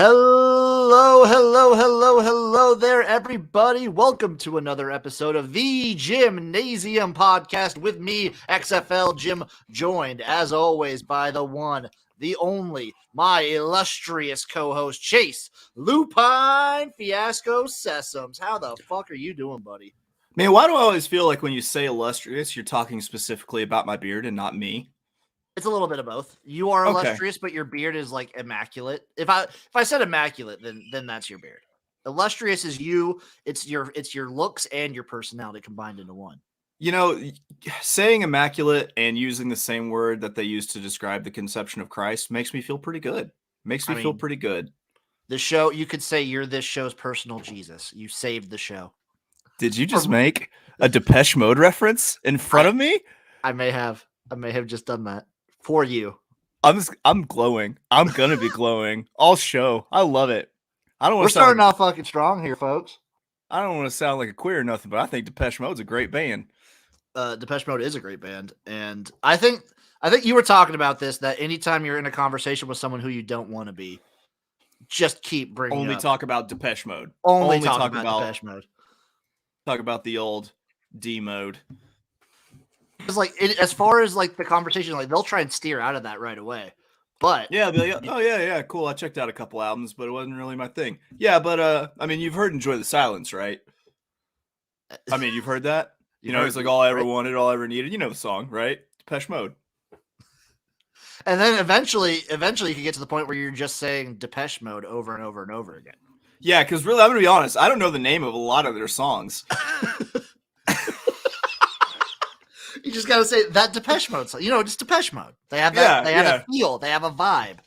Hello there, everybody. Welcome to another episode of the Jimnasium podcast with me, XFL Jim, joined as always by the one, the only, my illustrious co-host, Chase, Lupine Fiasco, Sessoms. How the fuck are you doing, buddy? Man, why do I always feel like when you say illustrious, you're talking specifically about my beard and not me? It's a little bit of both. You are Okay. illustrious, but your beard is like immaculate. If I said immaculate, then that's your beard. Illustrious is you. It's your looks and your personality combined into one. You know, saying immaculate and using the same word that they use to describe the conception of Christ makes me feel pretty good. Feel pretty good. The show, you could say you're this show's personal Jesus. You saved the show. Did you just make a Depeche Mode reference in front of me? I may have just done that for you. I'm glowing. I'm gonna be glowing all show. I love it. We're starting off fucking strong here, folks. I don't want to sound like a queer or nothing, but I think Depeche Mode's a great band. Depeche Mode is a great band, and I think you were talking about this, that anytime you're in a conversation with someone who you don't want to be, just keep bringing only up. Talk about Depeche Mode. Only talk about Depeche Mode. Talk about the old D mode. It's like as far as like the conversation, like they'll try and steer out of that right away. But yeah, oh yeah, cool. I checked out a couple albums, but it wasn't really my thing. Yeah, but I mean, you've heard "Enjoy the Silence," right? I mean, you've heard that. You know, it's like all I ever wanted, all I ever needed. You know the song, right? Depeche Mode. And then eventually you can get to the point where you're just saying Depeche Mode over and over and over again. Yeah, because really, I'm gonna be honest. I don't know the name of a lot of their songs. You just gotta say that Depeche Mode song. You know, just Depeche Mode. They have that. They have a feel. They have a vibe.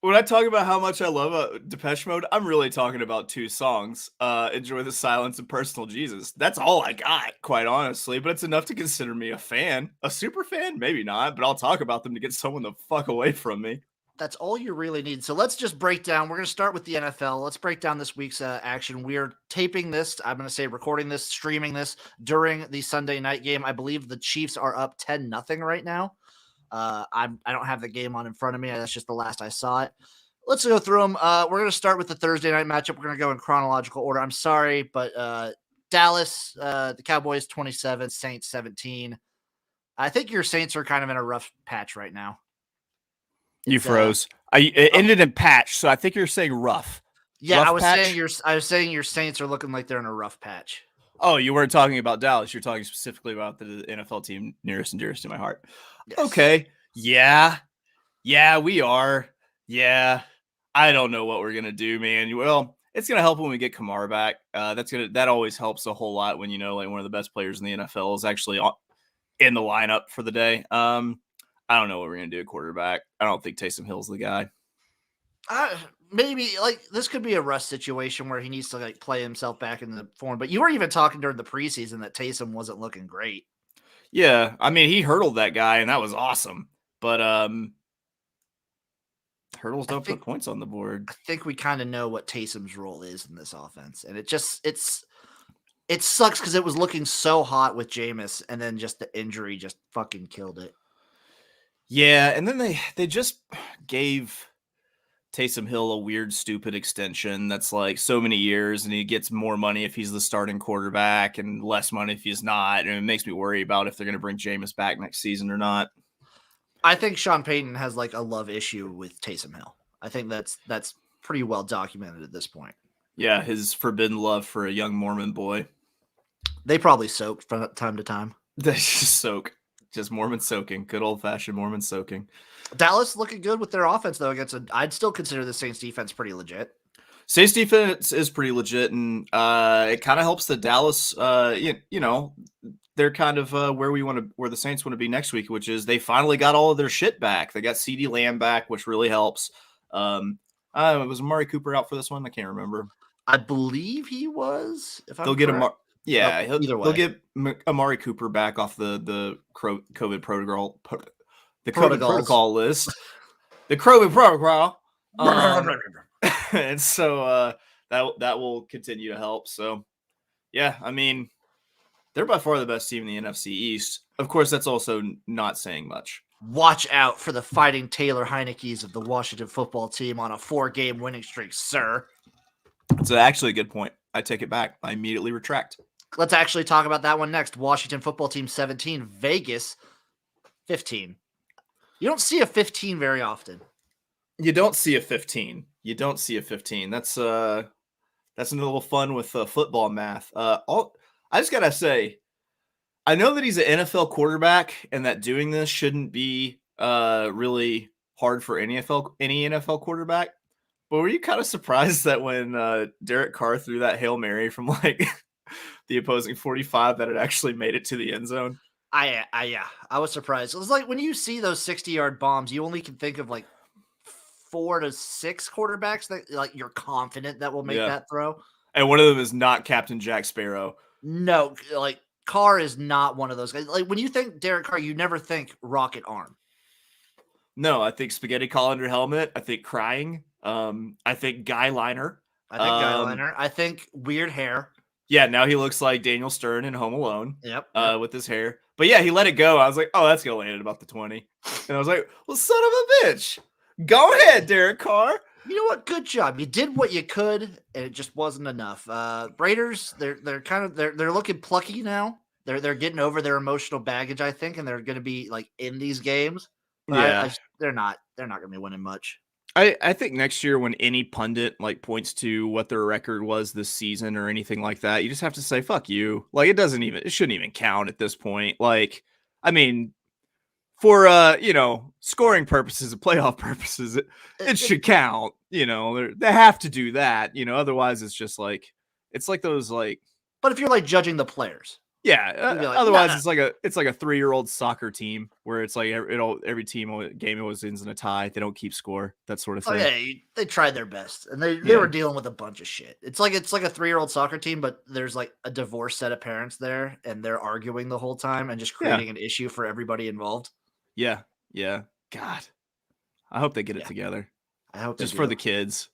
When I talk about how much I love Depeche Mode, I'm really talking about two songs: "Enjoy the Silence" and "Personal Jesus." That's all I got, quite honestly. But it's enough to consider me a fan, a super fan. Maybe not, but I'll talk about them to get someone the fuck away from me. That's all you really need. So let's just break down. We're going to start with the NFL. Let's break down this week's action. We're taping this. I'm going to say recording this, streaming this during the Sunday night game. I believe the Chiefs are up 10-0 right now. I don't have the game on in front of me. That's just the last I saw it. Let's go through them. We're going to start with the Thursday night matchup. We're going to go in chronological order. I'm sorry, but Dallas, the Cowboys 27, Saints 17. I think your Saints are kind of in a rough patch right now. You froze. It ended in patch, so I think you're saying rough. Yeah, rough I was saying your Saints are looking like they're in a rough patch. Oh, you weren't talking about Dallas. You're talking specifically about the NFL team nearest and dearest to my heart. Yes. Okay. Yeah, we are. Yeah. I don't know what we're gonna do, man. Well, it's gonna help when we get Kamara back. That always helps a whole lot when you know like one of the best players in the NFL is actually in the lineup for the day. I don't know what we're going to do at quarterback. I don't think Taysom Hill's the guy. Maybe like this could be a Russ situation where he needs to like play himself back in the form. But you were even talking during the preseason that Taysom wasn't looking great. Yeah. I mean, he hurdled that guy and that was awesome. But hurdles don't put points on the board. I think we kind of know what Taysom's role is in this offense. And it sucks because it was looking so hot with Jameis and then just the injury just fucking killed it. Yeah, and then they just gave Taysom Hill a weird, stupid extension that's like so many years, and he gets more money if he's the starting quarterback and less money if he's not. And it makes me worry about if they're going to bring Jameis back next season or not. I think Sean Payton has like a love issue with Taysom Hill. I think that's pretty well documented at this point. Yeah, his forbidden love for a young Mormon boy. They probably soak from time to time. They just soak. Just Mormon soaking. Good old-fashioned Mormon soaking. Dallas looking good with their offense, though. I'd still consider the Saints defense pretty legit. Saints defense is pretty legit, and it kind of helps the Dallas, you know, they're kind of where the Saints want to be next week, which is they finally got all of their shit back. They got CeeDee Lamb back, which really helps. Was Amari Cooper out for this one? I can't remember. I believe he was. They'll get they'll get Amari Cooper back off the COVID protocol, protocol list, the COVID protocol, and so that will continue to help. So, yeah, I mean, they're by far the best team in the NFC East. Of course, that's also not saying much. Watch out for the Fighting Taylor Heinekes of the Washington football team on a 4-game winning streak, sir. It's actually a good point. I take it back. I immediately retract. Let's actually talk about that one next. Washington football team 17, Vegas 15. You don't see a 15 very often. You don't see a 15. That's a little fun with football math. I just gotta say, I know that he's an NFL quarterback, and that doing this shouldn't be really hard for any NFL quarterback. But were you kind of surprised that when Derek Carr threw that Hail Mary from like the opposing 45 that it actually made it to the end zone? I was surprised. It was like when you see those 60-yard bombs, you only can think of like 4 to 6 quarterbacks that like you're confident that will make that throw. And one of them is not Captain Jack Sparrow. No, like Carr is not one of those guys. Like when you think Derek Carr, you never think rocket arm. No, I think spaghetti colander helmet. I think crying. I think guy liner. I think weird hair. Yeah, now he looks like Daniel Stern in Home Alone. Yep. With his hair. But yeah, he let it go. I was like, oh, that's going to land at about the 20. And I was like, well, son of a bitch. Go ahead, Derek Carr. You know what? Good job. You did what you could, and it just wasn't enough. Raiders, they're looking plucky now. They're getting over their emotional baggage, I think, and they're going to be like in these games. But they're not going to be winning much. I think next year when any pundit like points to what their record was this season or anything like that, you just have to say, fuck you. Like it shouldn't even count at this point. Like, I mean, for scoring purposes and playoff purposes, it should count. They have to do that. Otherwise it's just like those like. But if you're like judging the players, otherwise it's like a 3-year-old soccer team where it's like every game always ends in a tie. They don't keep score, that sort of thing. Yeah, they tried their best, and they were dealing with a bunch of shit. It's like a 3-year-old soccer team, but there's like a divorced set of parents there, and they're arguing the whole time and just creating an issue for everybody involved. Yeah. God, I hope they get it together. I hope just for the kids.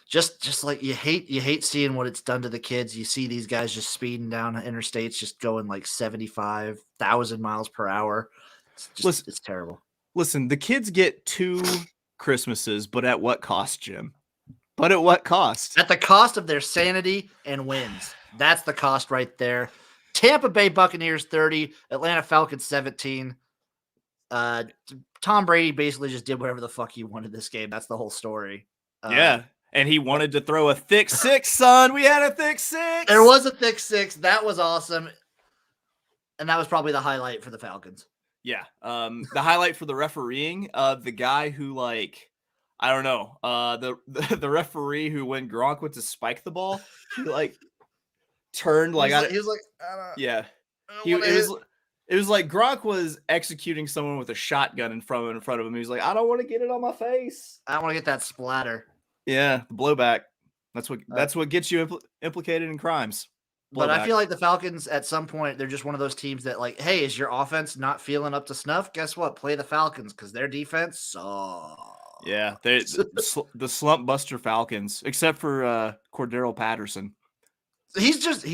Just like you hate seeing what it's done to the kids. You see these guys just speeding down interstates, just going like 75,000 miles per hour. It's terrible. Listen, the kids get 2 Christmases, but at what cost, Jim? But at what cost? At the cost of their sanity and wins. That's the cost right there. Tampa Bay Buccaneers 30, Atlanta Falcons 17. Tom Brady basically just did whatever the fuck he wanted this game. That's the whole story. And he wanted to throw a thick 6, son. We had a thick 6. There was a thick 6. That was awesome. And that was probably the highlight for the Falcons. Yeah. The highlight for the refereeing, the guy who like, I don't know, the referee who when Gronk went to spike the ball, he like turned like he was like, yeah. It was like Gronk was executing someone with a shotgun in front of him. He was like, I don't want to get it on my face. I don't want to get that splatter. Yeah, the blowback. That's what gets you implicated in crimes. But I feel like the Falcons at some point, they're just one of those teams that like, hey, is your offense not feeling up to snuff? Guess what? Play the Falcons because their defense sucks. Yeah, the slump buster Falcons, except for Cordero Patterson. He's just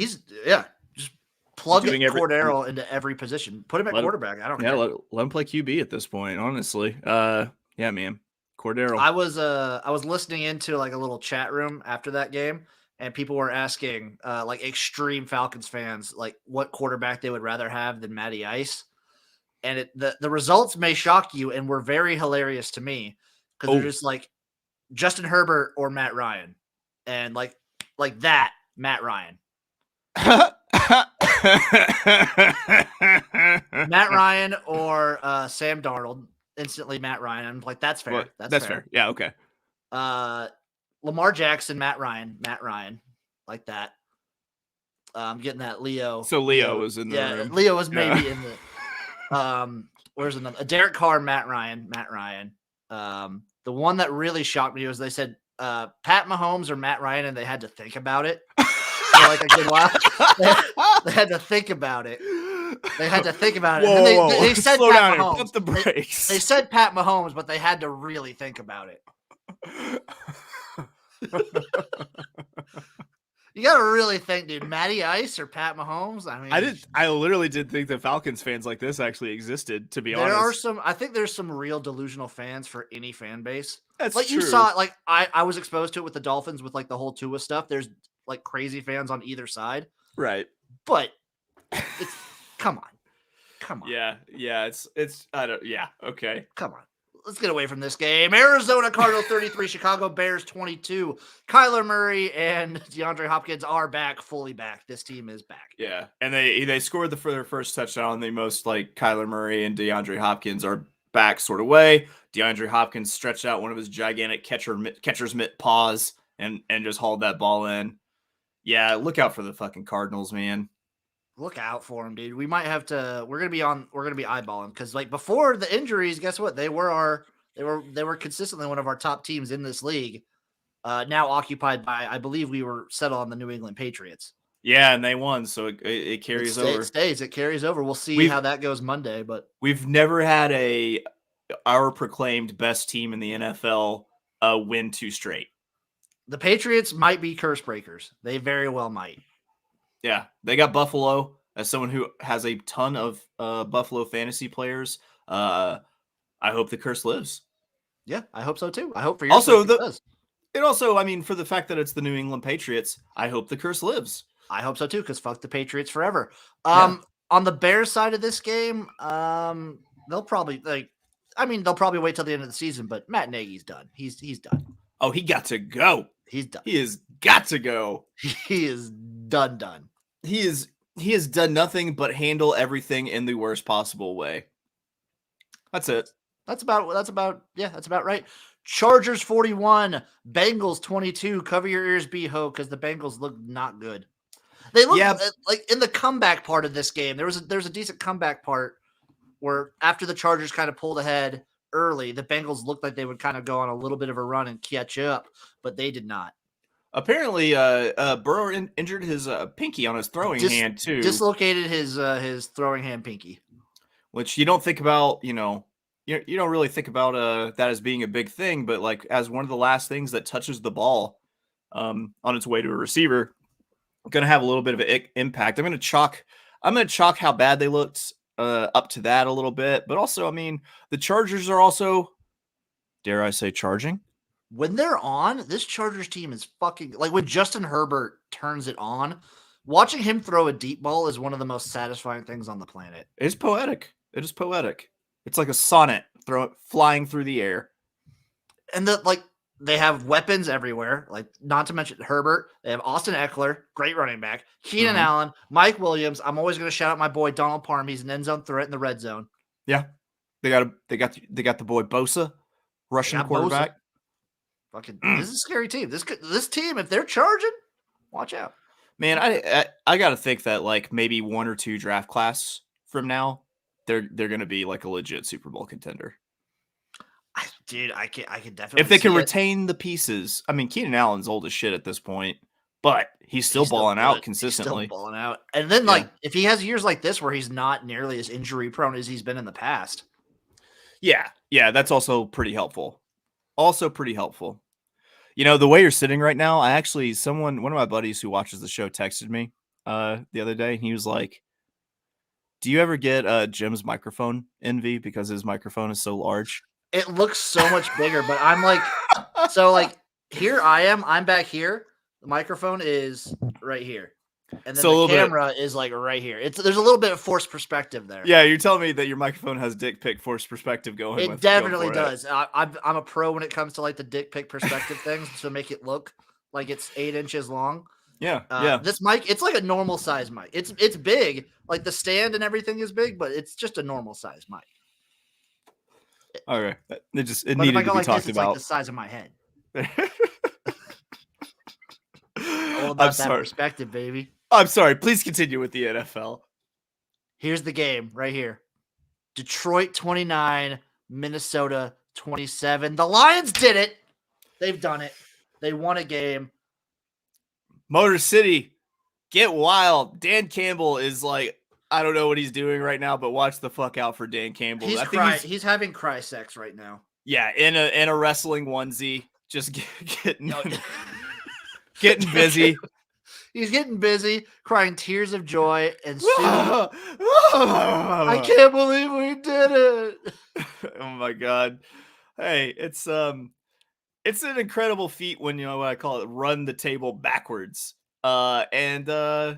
plugging Cordero into every position. Put him at quarterback. I don't care. Let him play QB at this point, honestly. Yeah, man. Cordero. I was listening into like a little chat room after that game, and people were asking like extreme Falcons fans like what quarterback they would rather have than Matty Ice. And the results may shock you and were very hilarious to me because they're just like Justin Herbert or Matt Ryan. And like that, Matt Ryan. Matt Ryan or Sam Darnold. Instantly Matt Ryan. I'm like, that's fair. That's fair. Yeah, okay. Lamar Jackson, Matt Ryan, like that. I'm getting that Leo. So Leo was in the room. Leo was maybe in the where's another? Derek Carr, Matt Ryan. The one that really shocked me was they said Pat Mahomes or Matt Ryan, and they had to think about it for like a good while. They had to think about it. They had to think about it. Whoa, and then they said slow Pat down Mahomes. Pump the brakes. They said Pat Mahomes, but they had to really think about it. You gotta really think, dude. Matty Ice or Pat Mahomes? I mean, I literally did think that Falcons fans like this actually existed, to be honest. there are some, I think there's some real delusional fans for any fan base. That's like true. You saw it, like I was exposed to it with the Dolphins with like the whole Tua stuff. There's like crazy fans on either side. Right. But it's come on. Yeah. I don't. Yeah. Okay. Come on. Let's get away from this game. Arizona Cardinals 33, Chicago Bears 22. Kyler Murray and DeAndre Hopkins are back, fully back. This team is back. Yeah, and they scored their first touchdown the most like Kyler Murray and DeAndre Hopkins are back sort of way. DeAndre Hopkins stretched out one of his gigantic catcher's mitt paws and just hauled that ball in. Yeah, look out for the fucking Cardinals, man. Look out for them, dude. We might have to. We're gonna be eyeballing because like before the injuries, guess what? They were consistently one of our top teams in this league. Now occupied by, I believe we were settled on the New England Patriots. Yeah, and they won, so it carries over. It carries over. We'll see how that goes Monday, but we've never had our proclaimed best team in the NFL win 2 straight. The Patriots might be curse breakers. They very well might. Yeah, they got Buffalo. As someone who has a ton of Buffalo fantasy players, I hope the curse lives. Yeah, I hope so too. I hope for your also it does. It also, I mean, for the fact that it's the New England Patriots, I hope the curse lives. I hope so too, because fuck the Patriots forever. On the Bears side of this game, they'll probably they'll probably wait till the end of the season, but Matt Nagy's done. He's done. Oh, he got to go. He's done. He has got to go. He is done. He has done nothing but handle everything in the worst possible way. That's it. That's about right. Chargers 41, Bengals 22. Cover your ears, B-ho, because the Bengals look not good. They look like in the comeback part of this game. There's a decent comeback part where after the Chargers kind of pulled ahead early, the Bengals looked like they would kind of go on a little bit of a run and catch up, but they did not. Apparently, Burrow injured his pinky on his throwing hand too. Dislocated his throwing hand pinky, which you don't think about. You don't really think about that as being a big thing, but like as one of the last things that touches the ball on its way to a receiver, going to have a little bit of an impact. I'm going to chalk how bad they looked up to that a little bit, but also, I mean, the Chargers are also, dare I say, charging. When they're on, this Chargers team is fucking like when Justin Herbert turns it on, watching him throw a deep ball is one of the most satisfying things on the planet. It's poetic. It is poetic. It's like a sonnet flying through the air. And they have weapons everywhere, like not to mention Herbert. They have Austin Eckler, great running back, Keenan Allen, Mike Williams. I'm always going to shout out my boy Donald Parham. He's an end zone threat in the red zone. Yeah. They got the boy Bosa, Russian quarterback. Bosa. Fucking, this is a scary team. This team, if they're charging, watch out. Man, I got to think that like maybe 1 or 2 draft class from now, they're going to be like a legit Super Bowl contender. Dude, I can definitely. If they can retain the pieces, I mean, Keenan Allen's old as shit at this point, but he's still balling out consistently. He's still balling out, and then if he has years like this where he's not nearly as injury prone as he's been in the past. Yeah, that's also pretty helpful. The way you're sitting right now, one of my buddies who watches the show texted me the other day, and he was like, do you ever get Jim's microphone envy because his microphone is so large? It looks so much bigger, but I'm like, here I am. I'm back here. The microphone is right here. And then the camera is like right here. There's a little bit of forced perspective there. Yeah, you're telling me that your microphone has dick pic forced perspective going. It definitely does. I'm a pro when it comes to like the dick pic perspective things to make it look like it's 8 inches long. Yeah. This mic, it's like a normal size mic. It's big, like the stand and everything is big, but it's just a normal size mic. All right, it needed to be talked about. It's like the size of my head. All about that perspective, baby. I'm sorry. Please continue with the NFL. Here's the game right here. Detroit 29, Minnesota 27. The Lions did it. They've done it. They won a game. Motor City, get wild. Dan Campbell is like, I don't know what he's doing right now, but watch the fuck out for Dan Campbell. He's having cry sex right now. Yeah, in a wrestling onesie, just getting busy. He's getting busy, crying tears of joy, and soon, I can't believe we did it. Oh my God. Hey, it's an incredible feat when, you know what I call it, run the table backwards. It's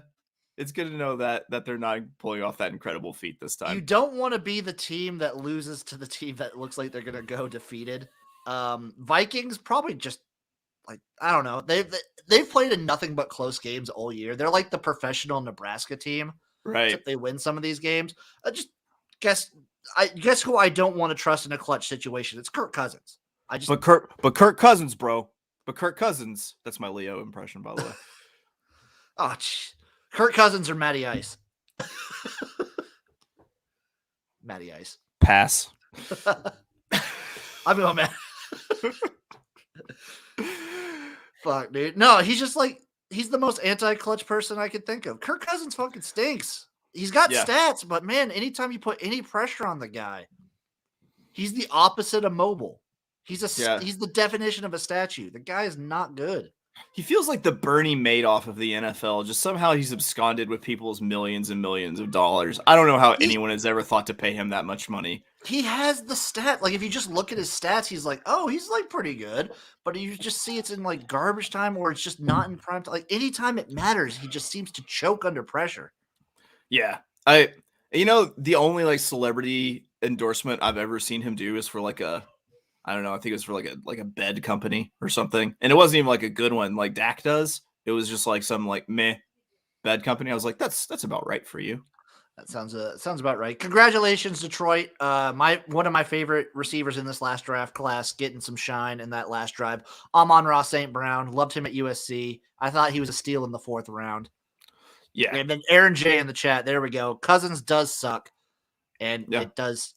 good to know that they're not pulling off that incredible feat this time. You don't want to be the team that loses to the team that looks like they're going to go defeated. Vikings probably just like, I don't know. They've played in nothing but close games all year. They're like the professional Nebraska team. Right. Except they win some of these games. I guess who I don't want to trust in a clutch situation. It's Kirk Cousins. But Kirk Cousins, bro. But Kirk Cousins. That's my Leo impression, by the way. Oh, Kirk Cousins or Matty Ice. Matty Ice. Pass. I'm going Matt. Fuck, dude. No, he's just like, he's the most anti-clutch person I could think of. Kirk Cousins fucking stinks. He's got stats, but man, anytime you put any pressure on the guy, he's the opposite of mobile. He's the definition of a statue. The guy is not good. He feels like the Bernie Madoff of the NFL. Just somehow he's absconded with people's millions and millions of dollars. I don't know how anyone has ever thought to pay him that much money. He has the stat. Like, if you just look at his stats, he's like, oh, he's like pretty good. But you just see it's in like garbage time or it's just not in prime time. Like, anytime it matters, he just seems to choke under pressure. Yeah. The only like celebrity endorsement I've ever seen him do is for like I don't know. I think it was for like a bed company or something. And it wasn't even like a good one like Dak does. It was just like some like meh bed company. I was like, that's about right for you. That sounds about right. Congratulations, Detroit. One of my favorite receivers in this last draft class getting some shine in that last drive. Amon-Ra St. Brown. Loved him at USC. I thought he was a steal in the 4th round. Yeah. And then Aaron J in the chat. There we go. Cousins does suck. And it does.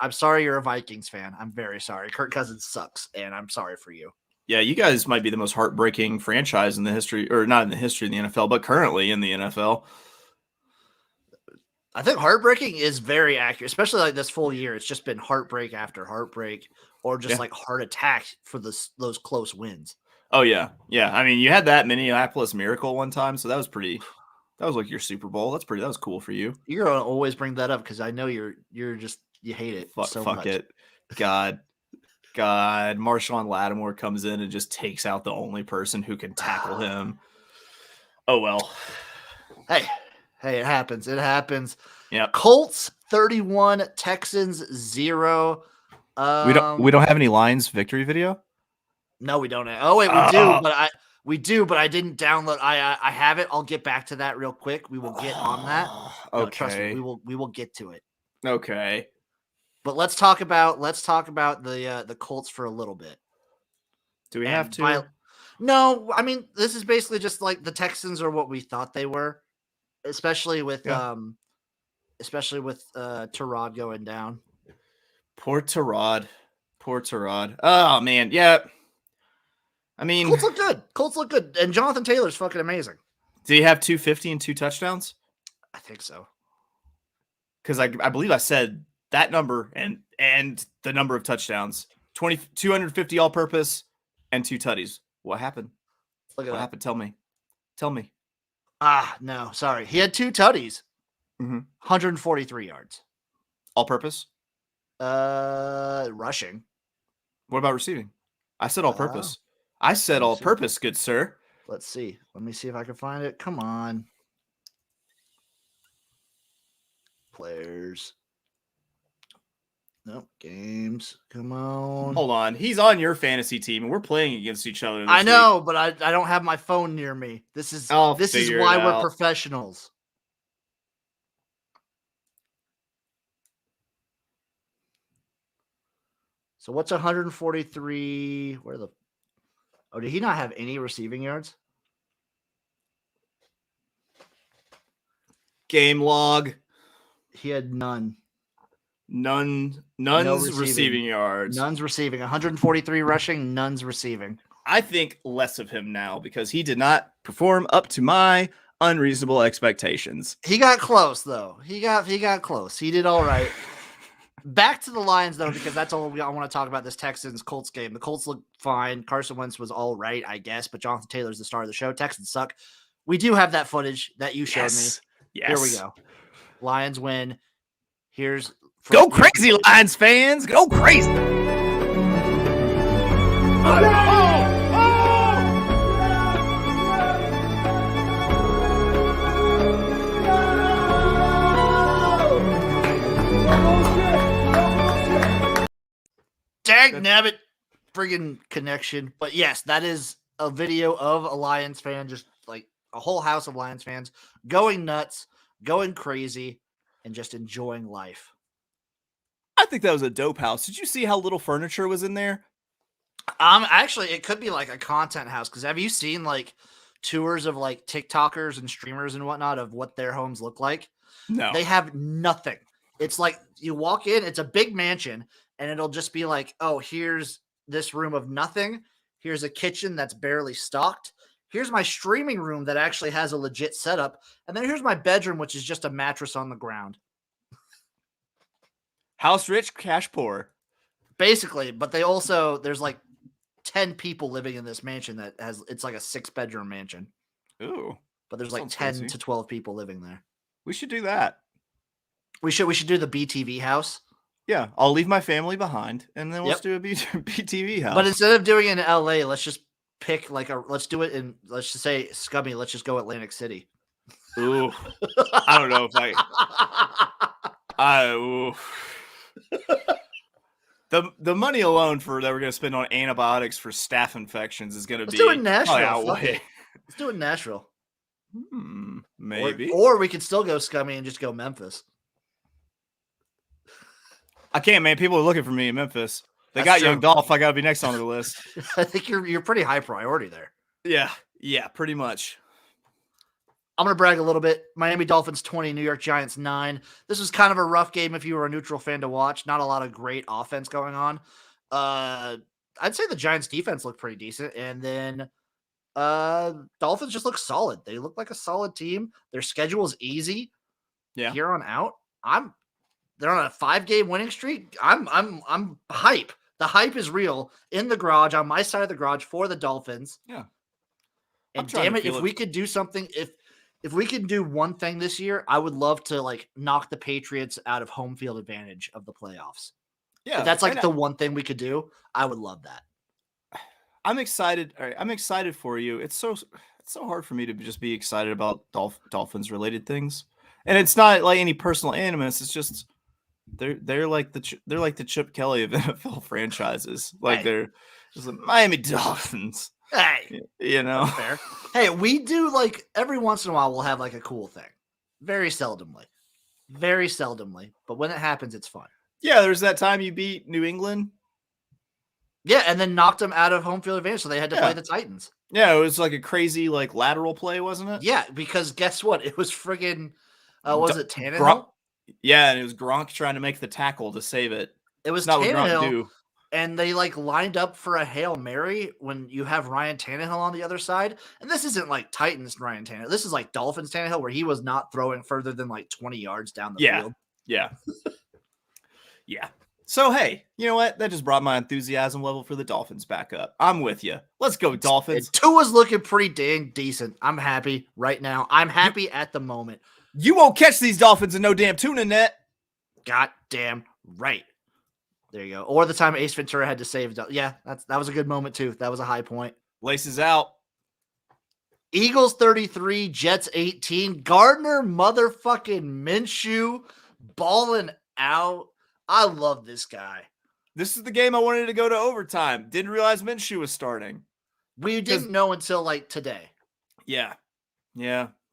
I'm sorry you're a Vikings fan. I'm very sorry. Kirk Cousins sucks, and I'm sorry for you. Yeah, you guys might be the most heartbreaking franchise in the history, or not in the history of the NFL, but currently in the NFL. I think heartbreaking is very accurate, especially like this full year. It's just been heartbreak after heartbreak, or just like heart attack for those close wins. Oh yeah, yeah. I mean, you had that Minneapolis Miracle one time, so that was pretty. That was like your Super Bowl. That was cool for you. You're gonna always bring that up because I know you hate it so much. Fuck it. God. Marshawn Lattimore comes in and just takes out the only person who can tackle him. Oh well. Hey, it happens. It happens. Yeah. Colts 31, Texans 0. We don't have any Lions victory video? No, we don't. Oh wait, we do, but I didn't download. I have it. I'll get back to that real quick. We will get on that. Okay. No, trust me, we will get to it. Okay. But let's talk about the Colts for a little bit. Do we have to? No, I mean, this is basically just like the Texans are what we thought they were, especially with Tyrod going down. Poor Tyrod. Oh man, yeah. I mean, Colts look good. And Jonathan Taylor's fucking amazing. Did he have 250 and 2 touchdowns? I think so. Because I believe I said that number and the number of touchdowns. 250 all-purpose and 2 tutties. What happened? What happened? Tell me. No, sorry. He had 2 tutties. 143 yards. All-purpose? Rushing. What about receiving? I said all-purpose. I said all-purpose, good sir. Let's see. Let me see if I can find it. Come on. Players. Nope. Games. Come on. Hold on. He's on your fantasy team, and we're playing against each other. I know, but I don't have my phone near me. This is why we're professionals. So what's 143? Did he not have any receiving yards? Game log. He had none. None's receiving yards. None's receiving. 143 rushing, none's receiving. I think less of him now because he did not perform up to my unreasonable expectations. He got close though. He got close. He did all right. Back to the Lions though, because that's all I want to talk about this Texans-Colts game. The Colts look fine. Carson Wentz was all right, I guess, but Jonathan Taylor's the star of the show. Texans suck. We do have that footage that you showed me. Yes. Here we go. Lions win. Go crazy, Lions fans. Go crazy. Dag nabbit, friggin' connection. But yes, that is a video of a Lions fan, just like a whole house of Lions fans going nuts, going crazy, and just enjoying life. I think that was a dope house. Did you see how little furniture was in there? Actually, it could be like a content house, because have you seen like tours of like TikTokers and streamers and whatnot of what their homes look like? No. They have nothing. It's like you walk in, it's a big mansion, and it'll just be like, oh, here's this room of nothing. Here's a kitchen that's barely stocked. Here's my streaming room that actually has a legit setup. And then here's my bedroom, which is just a mattress on the ground. House rich, cash poor. Basically, but there's like 10 people living in this mansion it's like a 6-bedroom mansion. Ooh. But there's like 10 to 12 people living there. We should do that. We should do the BTV house. Yeah, I'll leave my family behind, and then let's do a BTV house. But instead of doing it in LA, let's just pick let's do it in, let's just say Scummy, let's just go Atlantic City. Ooh. I don't know if the money alone that we're going to spend on antibiotics for staph infections is going to be... Let's do it in Nashville. Let's do it in Nashville. Maybe. Or we could still go Scummy and just go Memphis. I can't, man. People are looking for me in Memphis. They That's got true. Young Dolph. I got to be next on the list. I think you're pretty high priority there. Yeah, pretty much. I'm going to brag a little bit. Miami Dolphins 20, New York Giants 9. This was kind of a rough game if you were a neutral fan to watch. Not a lot of great offense going on. I'd say the Giants defense looked pretty decent. And then Dolphins just look solid. They look like a solid team. Their schedule is easy. Yeah. Here on out. They're on a 5-game winning streak. I'm hype. The hype is real in the garage, on my side of the garage for the Dolphins. Yeah. And damn it, if we could do something, if we can do one thing this year, I would love to like knock the Patriots out of home field advantage of the playoffs. Yeah. If that's like the one thing we could do, I would love that. I'm excited. All right, I'm excited for you. It's so hard for me to just be excited about Dolphins related things. And it's not like any personal animus. It's just they're like the Chip Kelly of NFL franchises. Like they're just the Miami Dolphins. Hey, you know, fair. Hey, we do like every once in a while we'll have like a cool thing. Very seldomly. But when it happens, it's fun. Yeah, there's that time you beat New England. Yeah, and then knocked them out of home field advantage, so they had to play the Titans. Yeah, it was like a crazy like lateral play, wasn't it? Yeah, because guess what? It was friggin' was it Tannehill? Yeah, and it was Gronk trying to make the tackle to save it. It was not Tannehill, what Gronk do. And they like lined up for a Hail Mary when you have Ryan Tannehill on the other side. And this isn't like Titans Ryan Tannehill. This is like Dolphins Tannehill, where he was not throwing further than like 20 yards down the field. Yeah. Yeah. So, hey, you know what? That just brought my enthusiasm level for the Dolphins back up. I'm with you. Let's go, Dolphins. Tua's looking pretty dang decent. I'm happy right now. I'm happy at the moment. You won't catch these Dolphins in no damn tuna net. Goddamn right. There you go. Or the time Ace Ventura had to save. Yeah, that was a good moment too. That was a high point. Laces out. Eagles 33, Jets 18. Gardner motherfucking Minshew balling out. I love this guy. This is the game I wanted to go to overtime. Didn't realize Minshew was starting. We didn't know until like today. Yeah.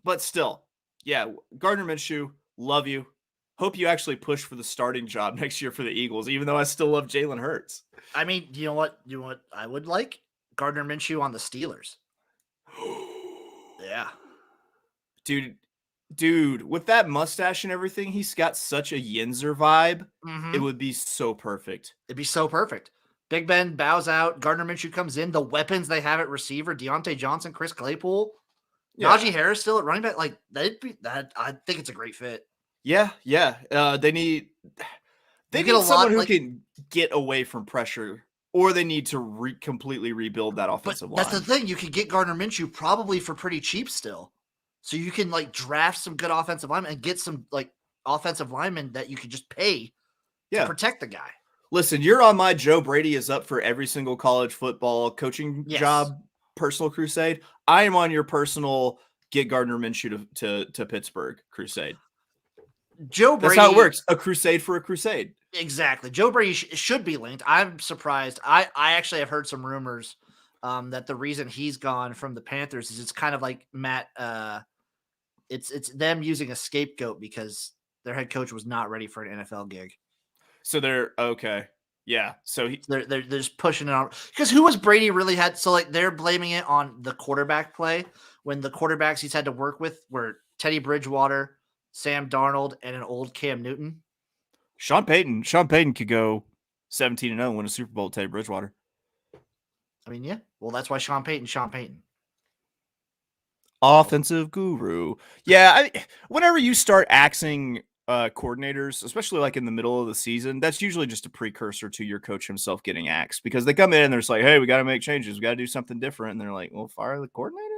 But still. Yeah, Gardner Minshew, love you. Hope you actually push for the starting job next year for the Eagles, even though I still love Jalen Hurts. I mean, you know what I would like? Gardner Minshew on the Steelers. Yeah. Dude, with that mustache and everything, he's got such a Yinzer vibe. Mm-hmm. It would be so perfect. It'd be so perfect. Big Ben bows out. Gardner Minshew comes in. The weapons they have at receiver, Deontay Johnson, Chris Claypool, Najee Harris still at running back. Like that. I think it's a great fit. Yeah. They need someone who can get away from pressure, or they need to completely rebuild that offensive line. That's the thing. You could get Gardner Minshew probably for pretty cheap still. So you can like draft some good offensive linemen and get some like offensive linemen that you can just pay to protect the guy. Listen, you're on my Joe Brady is up for every single college football coaching job personal crusade. I am on your personal get Gardner Minshew to Pittsburgh crusade. Joe Brady. That's how it works. A crusade for a crusade. Exactly. Joe Brady should be linked. I'm surprised. I actually have heard some rumors that the reason he's gone from the Panthers is it's kind of like Matt. It's them using a scapegoat because their head coach was not ready for an NFL gig. So they're okay. Yeah. So they're just pushing it on because who was Brady really had? So like they're blaming it on the quarterback play when the quarterbacks he's had to work with were Teddy Bridgewater, Sam Darnold, and an old Cam Newton. Sean Payton could go 17-0 and win a Super Bowl with Teddy Bridgewater. I mean, yeah. Well, that's why Sean Payton. Offensive guru. Yeah, whenever you start axing coordinators, especially like in the middle of the season, that's usually just a precursor to your coach himself getting axed because they come in and they're just like, hey, we got to make changes. We got to do something different. And they're like, well, fire the coordinator?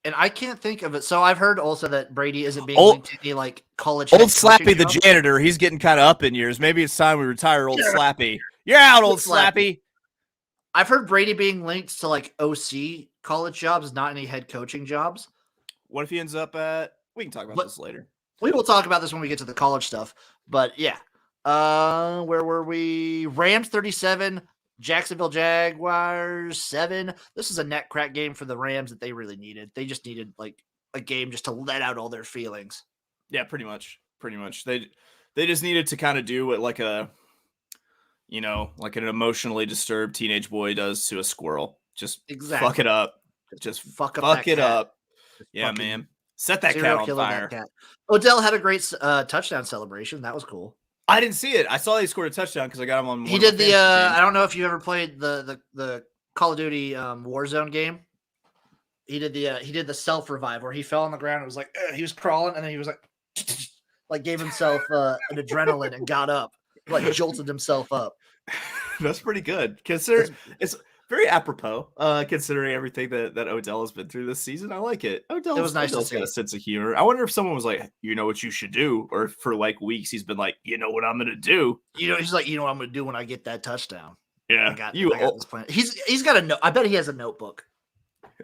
And I can't think of it. So I've heard also that Brady isn't being linked to any like college. Old Slappy, the janitor, he's getting kind of up in years. Maybe it's time we retire old Slappy. You're out, old Slappy. I've heard Brady being linked to like OC college jobs, not any head coaching jobs. What if he ends up at? We can talk about this later. We will talk about this when we get to the college stuff. But yeah, where were we? Rams 37, Jacksonville Jaguars 7. This is a net crack game for the Rams that they really needed. They just needed like a game just to let out all their feelings. Yeah, pretty much. They just needed to kind of do what like a, like an emotionally disturbed teenage boy does to a squirrel. Just fuck it up. Just fuck it up. Yeah, man. Set that cat on fire. Cat. Odell had a great touchdown celebration. That was cool. I didn't see it. I saw he scored a touchdown because I got him on. He did the. I don't know if you ever played the Call of Duty Warzone game. He did the self revive where he fell on the ground. It was like he was crawling and then he was like gave himself an adrenaline and got up, like jolted himself up. That's pretty good. It's very apropos, considering everything that Odell has been through this season. I like it. It was nice to see. Got a sense of humor. I wonder if someone was like, you know what you should do, or for like weeks he's been like, you know what I'm gonna do. He's like, you know what I'm gonna do when I get that touchdown. Yeah, I got this plan. He's got a note. I bet he has a notebook.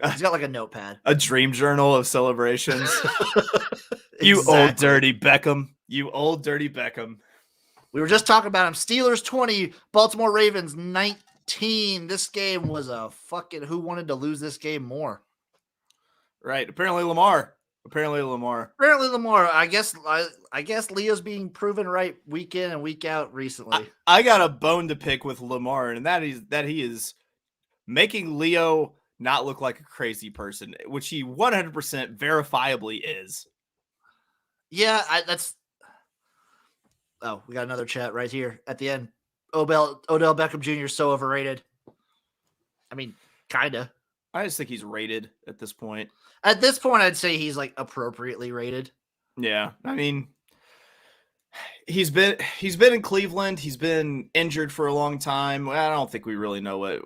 He's got like a notepad, a dream journal of celebrations. You old dirty Beckham. You old dirty Beckham. We were just talking about him. Steelers 20, Baltimore Ravens 19. This game was a fucking who wanted to lose this game more. Right. Apparently Lamar. I guess Leo's being proven right week in and week out recently. I got a bone to pick with Lamar, and that he is making Leo not look like a crazy person, which he 100% verifiably is. Yeah, we got another chat right here at the end. Odell Beckham Jr. is so overrated. I mean, kind of. I just think he's rated at this point. At this point, I'd say he's like appropriately rated. Yeah, I mean, he's been in Cleveland. He's been injured for a long time. I don't think we really know what.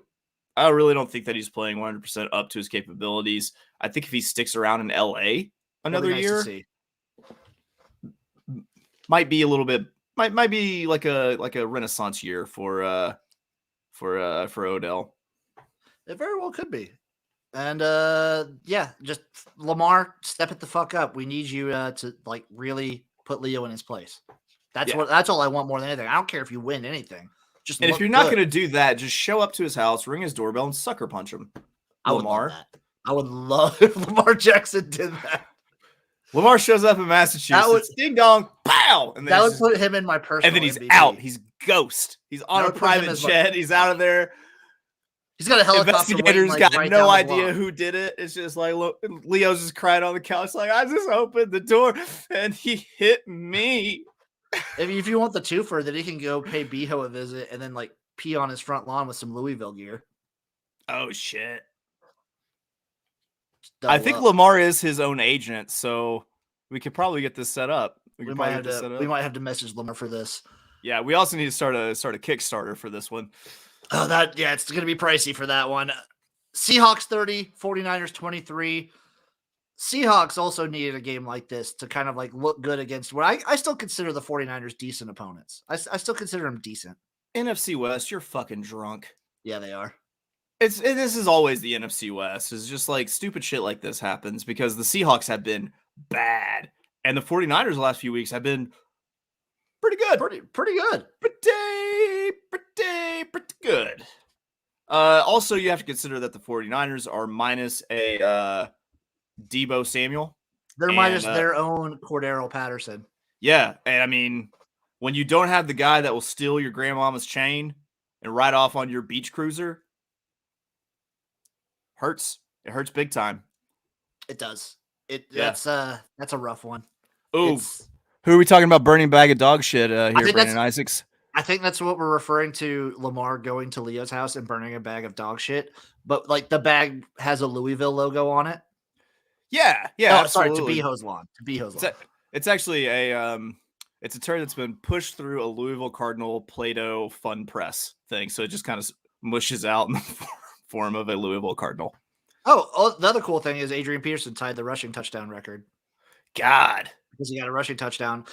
I really don't think that he's playing 100% up to his capabilities. I think if he sticks around in LA another year, might be a little bit. Might be like a renaissance year for Odell. It very well could be. And just Lamar, step it the fuck up. We need you to like really put Leo in his place. That's all I want more than anything. I don't care if you win anything. And if you're not going to do that, just show up to his house, ring his doorbell, and sucker punch him. Lamar. I would love if Lamar Jackson did that. Lamar shows up in Massachusetts. Ding dong, pow! And that would put him in my personal. And then he's MVP. out. He's ghost. He's on a private jet. He's out of there. He's got a helicopter. Investigators got no idea who did it. It's just like Leo's just crying on the couch, like I just opened the door and he hit me. If you want the twofer, then he can go pay Beho a visit and then like pee on his front lawn with some Louisville gear. Oh shit. I think Lamar is his own agent, so we could probably get this set up. We might have to message Lamar for this. Yeah, we also need to start a Kickstarter for this one. Oh, it's going to be pricey for that one. Seahawks 30, 49ers 23. Seahawks also needed a game like this to kind of like look good against what I still consider the 49ers decent opponents. I still consider them decent. NFC West, you're fucking drunk. Yeah, they are. This is always the NFC West. It's just like stupid shit like this happens because the Seahawks have been bad and the 49ers the last few weeks have been pretty good. Pretty good. Pretty good. Also, you have to consider that the 49ers are minus a Debo Samuel. They're minus their own Cordero Patterson. Yeah, and I mean, when you don't have the guy that will steal your grandmama's chain and ride off on your beach cruiser, hurts. It hurts big time. It does. That's a rough one. Ooh. Who are we talking about burning bag of dog shit here, Brandon Isaacs? I think that's what we're referring to, Lamar going to Leo's house and burning a bag of dog shit. But like the bag has a Louisville logo on it. Yeah. Oh, sorry, to Beho's lawn. It's actually it's a term that's been pushed through a Louisville Cardinal Play-Doh fun press thing. So it just kind of mushes out in the form of a Louisville Cardinal. Oh, the other cool thing is Adrian Peterson tied the rushing touchdown record. God. Because he got a rushing touchdown.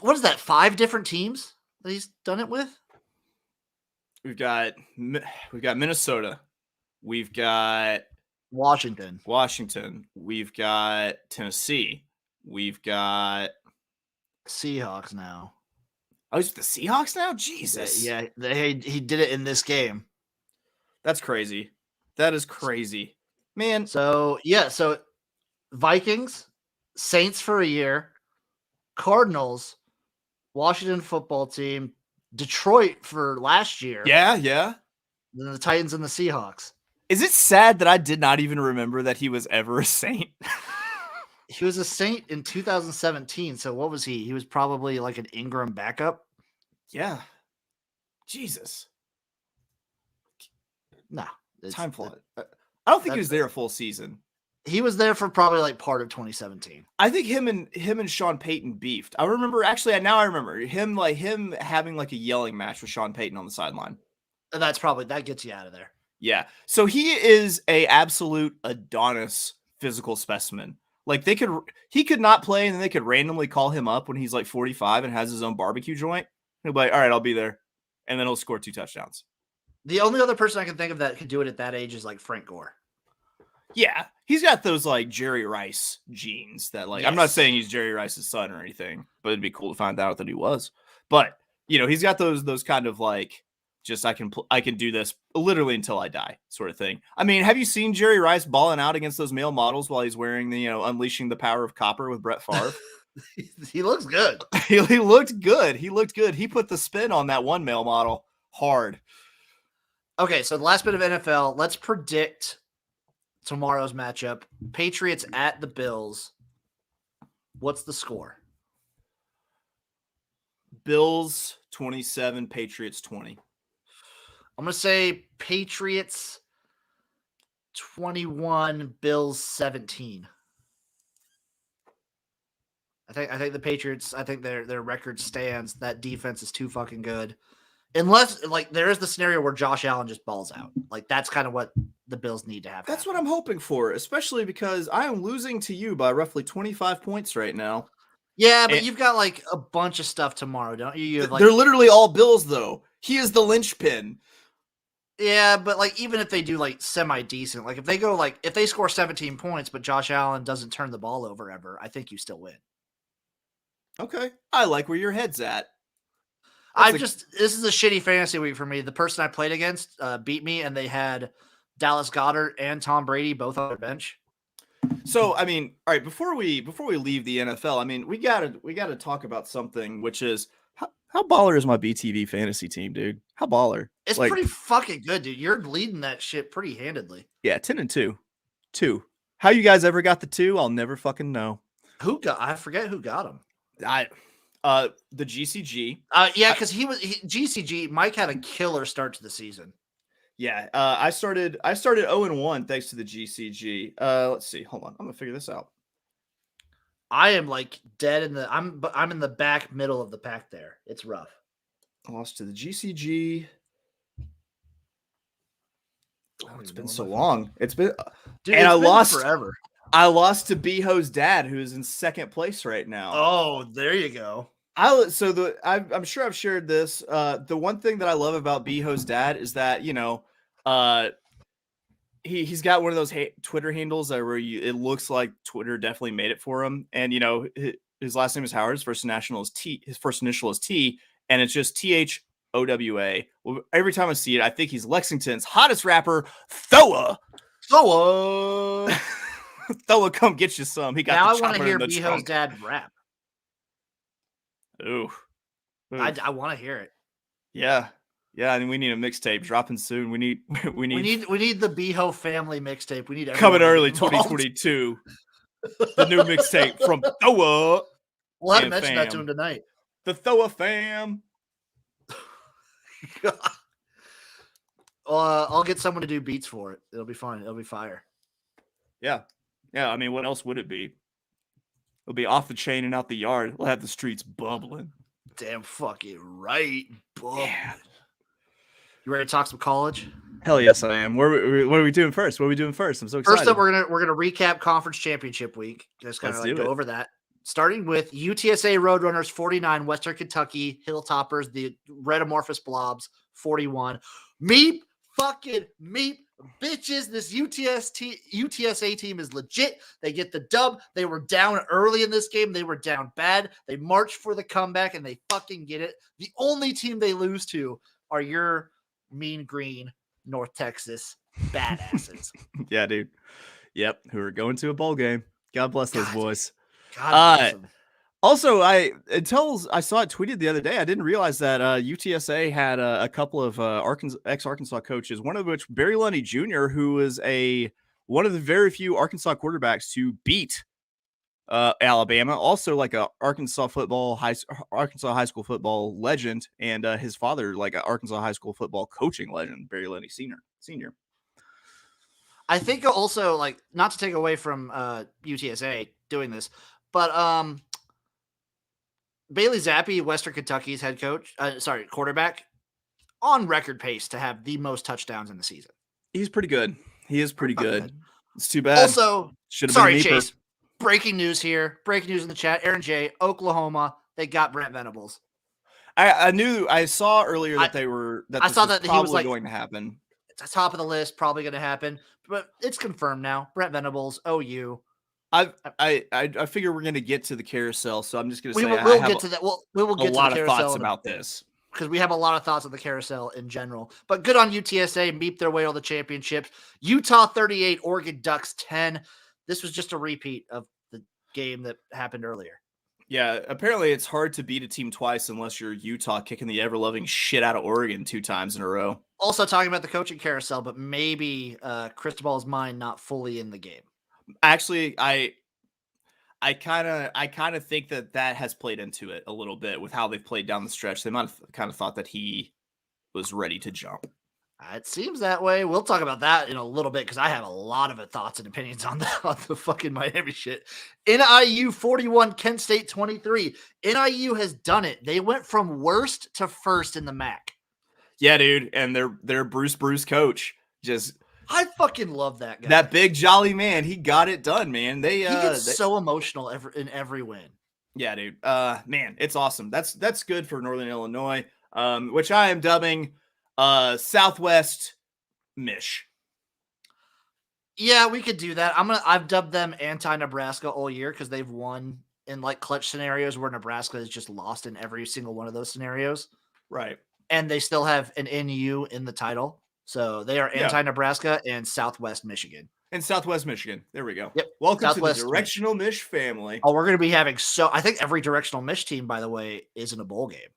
What is that, 5 different teams that he's done it with? We've got Minnesota. We've got Washington. We've got Tennessee. We've got Seahawks now. Oh, he's with the Seahawks now? Jesus. Yeah, he did it in this game. That's crazy. That is crazy. Man. So Vikings, Saints for a year, Cardinals, Washington football team, Detroit for last year. Yeah. Then the Titans and the Seahawks. Is it sad that I did not even remember that he was ever a Saint? He was a Saint in 2017. So what was he? He was probably like an Ingram backup. Yeah. Jesus. No. Time flies. I don't think he was there a full season. He was there for probably like part of 2017. I think him and Sean Payton beefed. I remember now I remember him having like a yelling match with Sean Payton on the sideline. That gets you out of there. Yeah. So he is a absolute Adonis physical specimen. Like he could not play and then they could randomly call him up when he's like 45 and has his own barbecue joint. He'll be like, all right, I'll be there. And then he'll score 2 touchdowns. The only other person I can think of that could do it at that age is like Frank Gore. Yeah. He's got those like Jerry Rice genes that like, yes. I'm not saying he's Jerry Rice's son or anything, but it'd be cool to find out that he was. But, he's got those kind of like, just I can do this literally until I die sort of thing. I mean, have you seen Jerry Rice balling out against those male models while he's wearing the, Unleashing the Power of Copper with Brett Favre? He looks good. He looked good. He put the spin on that one male model hard. Okay, so the last bit of NFL, let's predict tomorrow's matchup. Patriots at the Bills. What's the score? Bills 27, Patriots 20. I'm going to say Patriots 21, Bills 17. I think the Patriots, their record stands. That defense is too fucking good. Unless, like, there is the scenario where Josh Allen just balls out. Like, that's kind of what the Bills need to have. That's what I'm hoping for, especially because I am losing to you by roughly 25 points right now. Yeah, but you've got, like, a bunch of stuff tomorrow, don't you? You have, like, they're literally all Bills, though. He is the linchpin. Yeah, but, like, even if they do, like, semi-decent, like, if they score 17 points, but Josh Allen doesn't turn the ball over ever, I think you still win. Okay. I like where your head's at. This is a shitty fantasy week for me. The person I played against beat me, and they had Dallas Goedert and Tom Brady both on their bench. So, I mean, all right, before we leave the NFL, I mean, we gotta talk about something, which is how baller is my BTV fantasy team, dude? How baller? It's pretty fucking good, dude. You're leading that shit pretty handedly. Yeah, 10-2. 2. How you guys ever got the 2? I'll never fucking know. I forget who got them. The GCG. Yeah, because GCG. Mike had a killer start to the season. Yeah, I started 0-1 thanks to the GCG. Let's see. Hold on, I'm gonna figure this out. I am like dead in the. I'm in the back middle of the pack there. It's rough. I lost to the GCG. Oh, it's been so long. It's been, dude, and I lost forever. I lost to Beho's dad, who is in second place right now. Oh, there you go. I'm sure I've shared this. The one thing that I love about Beho's dad is that, you know, he's got one of those Twitter handles where it looks like Twitter definitely made it for him. And, you know, his last name is Howard. His first initial is T, and it's just THOWA. Well, every time I see it, I think he's Lexington's hottest rapper, Thoa. Thoa, come get you some. He got now the I want to hear in the Beho's trunk. dad rap. Ooh. I want to hear it. Yeah. Yeah, and we need a mixtape dropping soon. We need the Beho family mixtape. We need coming early 2022. The new mixtape from Thoa. We'll have to mention that to him tonight. The Thoa fam. I'll get someone to do beats for it. It'll be fun. It'll be fire. Yeah. Yeah, I mean, what else would it be? It'll be off the chain and out the yard. We'll have the streets bubbling. Damn fucking right. Bubbling. Yeah. You ready to talk some college? Hell yes, I am. What are we doing first? I'm so excited. First up, we're gonna recap conference championship week. Just kind of go over that. Starting with UTSA Roadrunners 49, Western Kentucky Hilltoppers, the Red Amorphous Blobs 41. Meep bitches. This UTSA team is legit. They get the dub. They were down early in this game. They were down bad. They marched for the comeback and they fucking get it. The only team they lose to are your mean green North Texas badasses. Yeah, dude. Yep. Who are going to a bowl game. God bless those boys. God bless them. Also, until I saw it tweeted the other day, I didn't realize that UTSA had a couple of ex-Arkansas coaches, one of which Barry Lundy Jr., who is one of the very few Arkansas quarterbacks to beat Alabama, also like a Arkansas high school football legend, and his father like an Arkansas high school football coaching legend, Barry Lundy Senior. I think also, like, not to take away from UTSA doing this, but Bailey Zappi, Western Kentucky's head coach, quarterback, on record pace to have the most touchdowns in the season. He's pretty good. He is pretty good. It's too bad. Also, sorry, Chase. Breaking news here. Breaking news in the chat. Aaron J. Oklahoma. They got Brent Venables. I saw earlier that I saw that he was like going to happen. It's top of the list, probably going to happen, but it's confirmed now. Brent Venables, OU. I figure we're going to get to the carousel, so I'm just going to say we'll get to that. We will get a lot of thoughts about this because we have a lot of thoughts on the carousel in general. But good on UTSA, meep their way all the championships. Utah 38, Oregon Ducks 10. This was just a repeat of the game that happened earlier. Yeah, apparently it's hard to beat a team twice unless you're Utah kicking the ever-loving shit out of Oregon 2 times in a row. Also talking about the coaching carousel, but maybe Cristobal's mind not fully in the game. Actually, I kind of think that has played into it a little bit with how they've played down the stretch. They might have kind of thought that he was ready to jump. It seems that way. We'll talk about that in a little bit because I have a lot of thoughts and opinions on that, on the fucking Miami shit. NIU 41, Kent State 23. NIU has done it. They went from worst to first in the MAC. Yeah, dude, and their Bruce coach I fucking love that guy. That big jolly man. He got it done, man. He gets so emotional in every win. Yeah, dude. Man, it's awesome. That's good for Northern Illinois, which I am dubbing Southwest Mish. Yeah, we could do that. I've dubbed them anti-Nebraska all year because they've won in like clutch scenarios where Nebraska has just lost in every single one of those scenarios. Right. And they still have an NU in the title. So they are anti-Nebraska and Southwest Michigan. And Southwest Michigan. There we go. Yep. Welcome Southwest to the Directional Mish family. Oh, we're going to be having I think every Directional Mish team, by the way, is in a bowl game.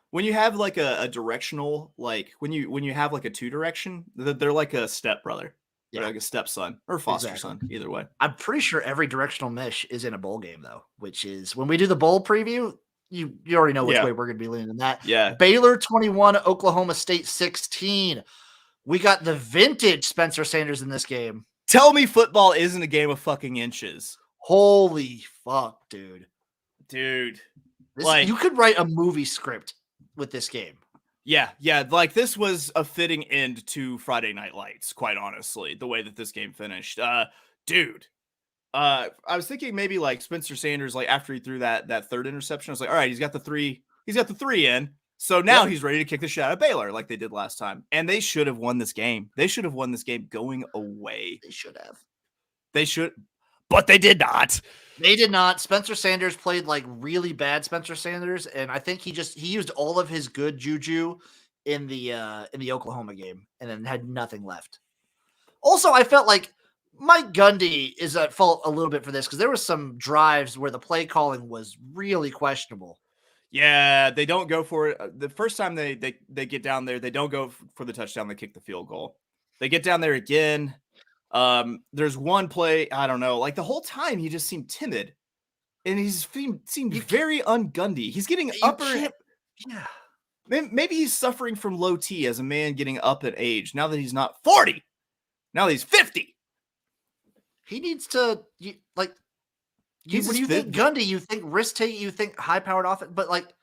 When you have like a directional, like when you have like a 2-direction, they're like a step brother. Yeah. They're like a stepson or foster son, either way. I'm pretty sure every Directional Mish is in a bowl game, though, which is when we do the bowl preview, you already know which way we're going to be leaning in that. Yeah. Baylor 21, Oklahoma State 16. We got the vintage Spencer Sanders in this game. Tell me football isn't a game of fucking inches. Holy fuck, dude. Like, you could write a movie script with this game. Yeah. Like this was a fitting end to Friday Night Lights, quite honestly, the way that this game finished. Dude, I was thinking maybe like Spencer Sanders, like after he threw that third interception, I was like, all right, he's got the three in. So now he's ready to kick the shit out of Baylor like they did last time. And they should have won this game. They should have won this game going away. They should have. They should, but they did not. They did not. Spencer Sanders played like really bad Spencer Sanders, and I think he used all of his good juju in the Oklahoma game and then had nothing left. Also, I felt like Mike Gundy is at fault a little bit for this because there was some drives where the play calling was really questionable. Yeah, they don't go for it. The first time they get down there, they don't go for the touchdown. They kick the field goal. They get down there again. There's one play, I don't know, like the whole time he just seemed timid. And he's seemed very un-Gundy. He's getting upper. Yeah. Maybe he's suffering from low T as a man getting up in age. Now that he's not 40. Now that he's 50. He needs to when you think Gundy, you think risk taking, you think high powered offense, but like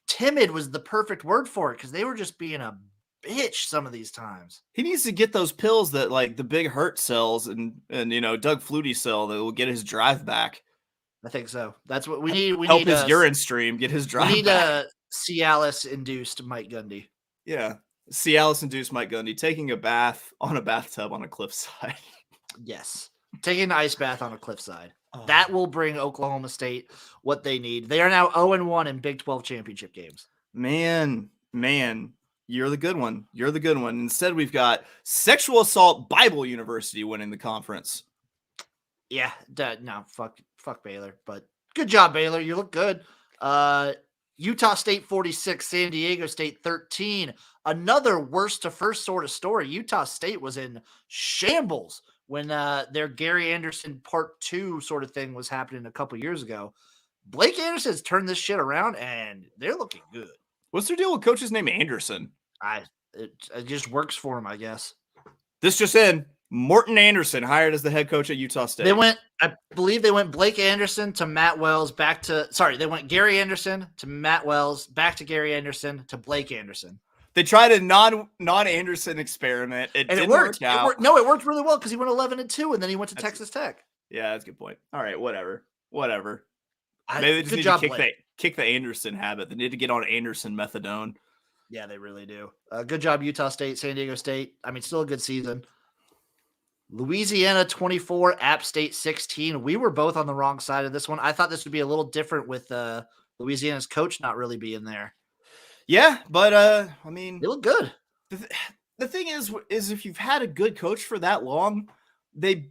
timid was the perfect word for it because they were just being a bitch some of these times. He needs to get those pills that like the Big Hurt sells and Doug Flutie sell that will get his drive back. I think so. That's what we need. We help need his urine stream, get his drive. We need back. a Cialis induced Mike Gundy. Yeah, Cialis induced Mike Gundy taking a bath on a bathtub on a cliffside. Yes, taking an ice bath on a cliffside. Oh. That will bring Oklahoma State what they need. They are now 0-1 in Big 12 championship games. Man, you're the good one. You're the good one. Instead, we've got Sexual Assault Bible University winning the conference. Yeah, no, fuck Baylor. But good job, Baylor. You look good. Utah State 46, San Diego State 13. Another worst to first sort of story. Utah State was in shambles when their Gary Anderson part 2 sort of thing was happening a couple years ago. Blake Anderson's turned this shit around, and they're looking good. What's their deal with coach's name Anderson? It just works for him, I guess. This just in. Morton Anderson hired as the head coach at Utah State. I believe they went Blake Anderson to Matt Wells they went Gary Anderson to Matt Wells, back to Gary Anderson to Blake Anderson. They tried a non-Anderson experiment. It didn't work out. It worked really well because he went 11-2 and then he went to Texas Tech. Yeah, that's a good point. All right, whatever. Maybe they just need to kick the Anderson habit. They need to get on Anderson methadone. Yeah, they really do. Good job, Utah State, San Diego State. I mean, still a good season. Louisiana 24, App State 16. We were both on the wrong side of this one. I thought this would be a little different with Louisiana's coach not really being there. Yeah, but I mean, they look good. The thing is if you've had a good coach for that long, they're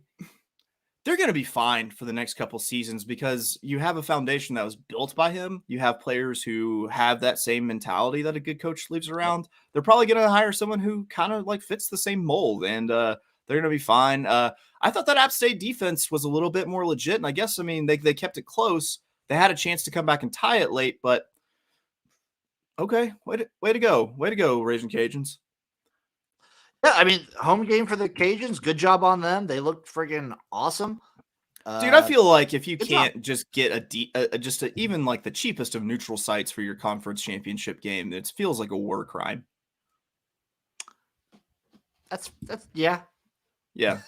going to be fine for the next couple seasons because you have a foundation that was built by him. You have players who have that same mentality that a good coach leaves around. They're probably going to hire someone who kind of like fits the same mold, and they're going to be fine. I thought that App State defense was a little bit more legit, and I guess, I mean, they kept it close. They had a chance to come back and tie it late, but okay, way to go, Raging Cajuns. Yeah, I mean, home game for the Cajuns. Good job on them. They looked friggin' awesome. Dude, I feel like if you can't just get even like the cheapest of neutral sites for your conference championship game, it feels like a war crime. That's yeah. Yeah.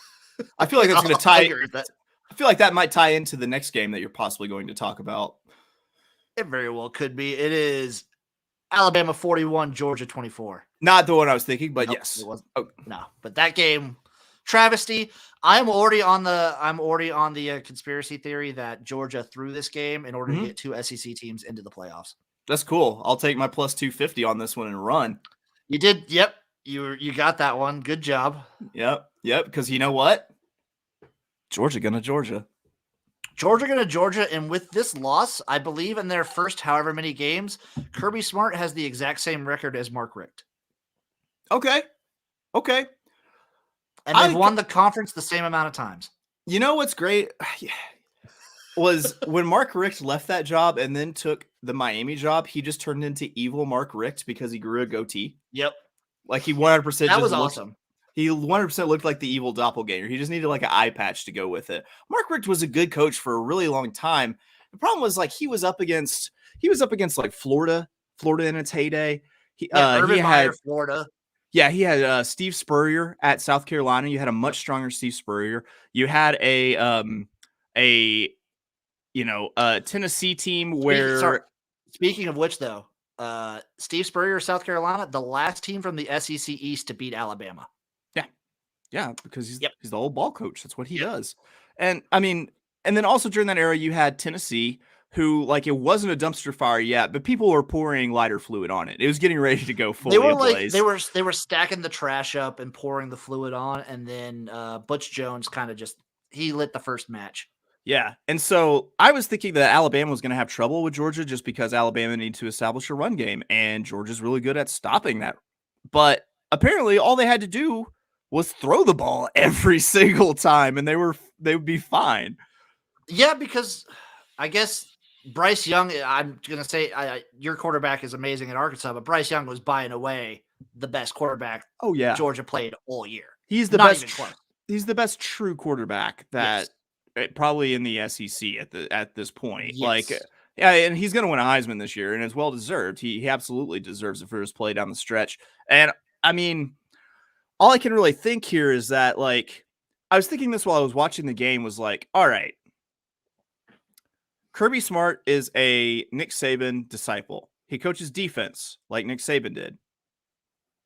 I feel like that's going to tie. I feel like that might tie into the next game that you're possibly going to talk about. It very well could be. It is Alabama 41, Georgia 24. Not the one I was thinking, but nope, yes. It wasn't. Oh. No, but that game, travesty. I'm already on the conspiracy theory that Georgia threw this game in order to get 2 SEC teams into the playoffs. That's cool. I'll take my plus 250 on this one and run. You did. Yep. You got that one. Good job. Yep. Because you know what? Georgia gonna Georgia. And with this loss, I believe in their first however many games, Kirby Smart has the exact same record as Mark Richt. Okay. And they've won the conference the same amount of times. You know what's great was when Mark Richt left that job and then took the Miami job, he just turned into evil Mark Richt because he grew a goatee. Yep. Like he 100% that was awesome. He 100% looked like the evil doppelganger. He just needed like an eye patch to go with it. Mark Richt was a good coach for a really long time. The problem was like he was up against like Florida in its heyday. Urban Meyer, Florida. Yeah, he had Steve Spurrier at South Carolina. You had a much stronger Steve Spurrier. You had a Tennessee team where. Speaking of which, though, Steve Spurrier, South Carolina, the last team from the SEC East to beat Alabama. Yeah, because he's the old ball coach. That's what he does. And I mean, and then also during that era, you had Tennessee, who like it wasn't a dumpster fire yet, but people were pouring lighter fluid on it. It was getting ready to go fully ablaze. They were stacking the trash up and pouring the fluid on, and then Butch Jones kind of he lit the first match. Yeah, and so I was thinking that Alabama was going to have trouble with Georgia just because Alabama needed to establish a run game, and Georgia's really good at stopping that. But apparently, all they had to do was throw the ball every single time, and they would be fine. Yeah, because I guess Bryce Young, I'm going to say your quarterback is amazing at Arkansas, but Bryce Young was by and away the best quarterback Georgia played all year. He's the best. He's the best true quarterback that probably in the SEC at this point. Yes. And he's going to win a Heisman this year, and it's well deserved. He absolutely deserves it for his play down the stretch. And I mean, all I can really think here is that, like, I was thinking this while I was watching the game was like, all right, Kirby Smart is a Nick Saban disciple. He coaches defense like Nick Saban did.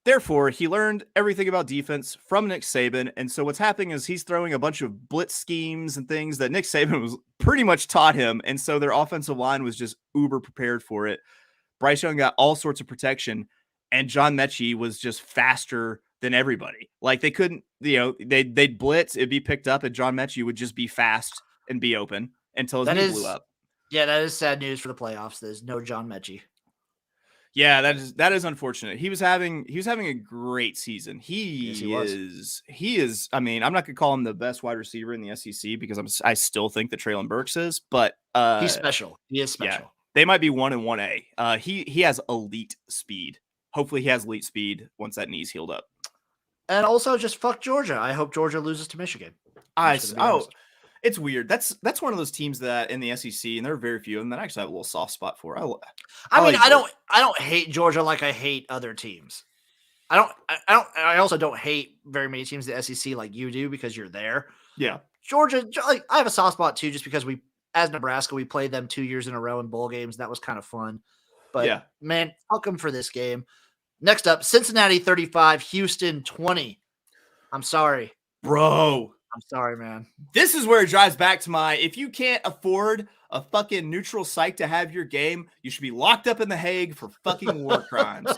Therefore, he learned everything about defense from Nick Saban. And so what's happening is he's throwing a bunch of blitz schemes and things that Nick Saban was pretty much taught him. And so their offensive line was just uber prepared for it. Bryce Young got all sorts of protection, and John Mechie was just faster than everybody. Like they couldn't, they'd blitz, it'd be picked up, and John Mechie would just be fast and be open until his knee blew up. Yeah, that is sad news for the playoffs. There's no John Mechie. Yeah, that is unfortunate. He was having a great season. He is. I mean, I'm not gonna call him the best wide receiver in the SEC because I still think that Traylon Burks is, but he's special. He is special. Yeah, they might be 1 and 1A. He has elite speed. Hopefully, he has elite speed once that knee's healed up. And also, just fuck Georgia. I hope Georgia loses to Michigan. It's weird. That's one of those teams that in the SEC, and there are very few of them that I actually have a little soft spot for. I don't hate Georgia like I hate other teams. I also don't hate very many teams in the SEC like you do because you're there. Yeah. Georgia, like I have a soft spot too, just because as Nebraska, we played them 2 years in a row in bowl games. And that was kind of fun. But man, fuck them for this game. Next up, Cincinnati 35, Houston 20. I'm sorry. Bro. I'm sorry, man. This is where it drives back to if you can't afford a fucking neutral site to have your game, you should be locked up in The Hague for fucking war crimes.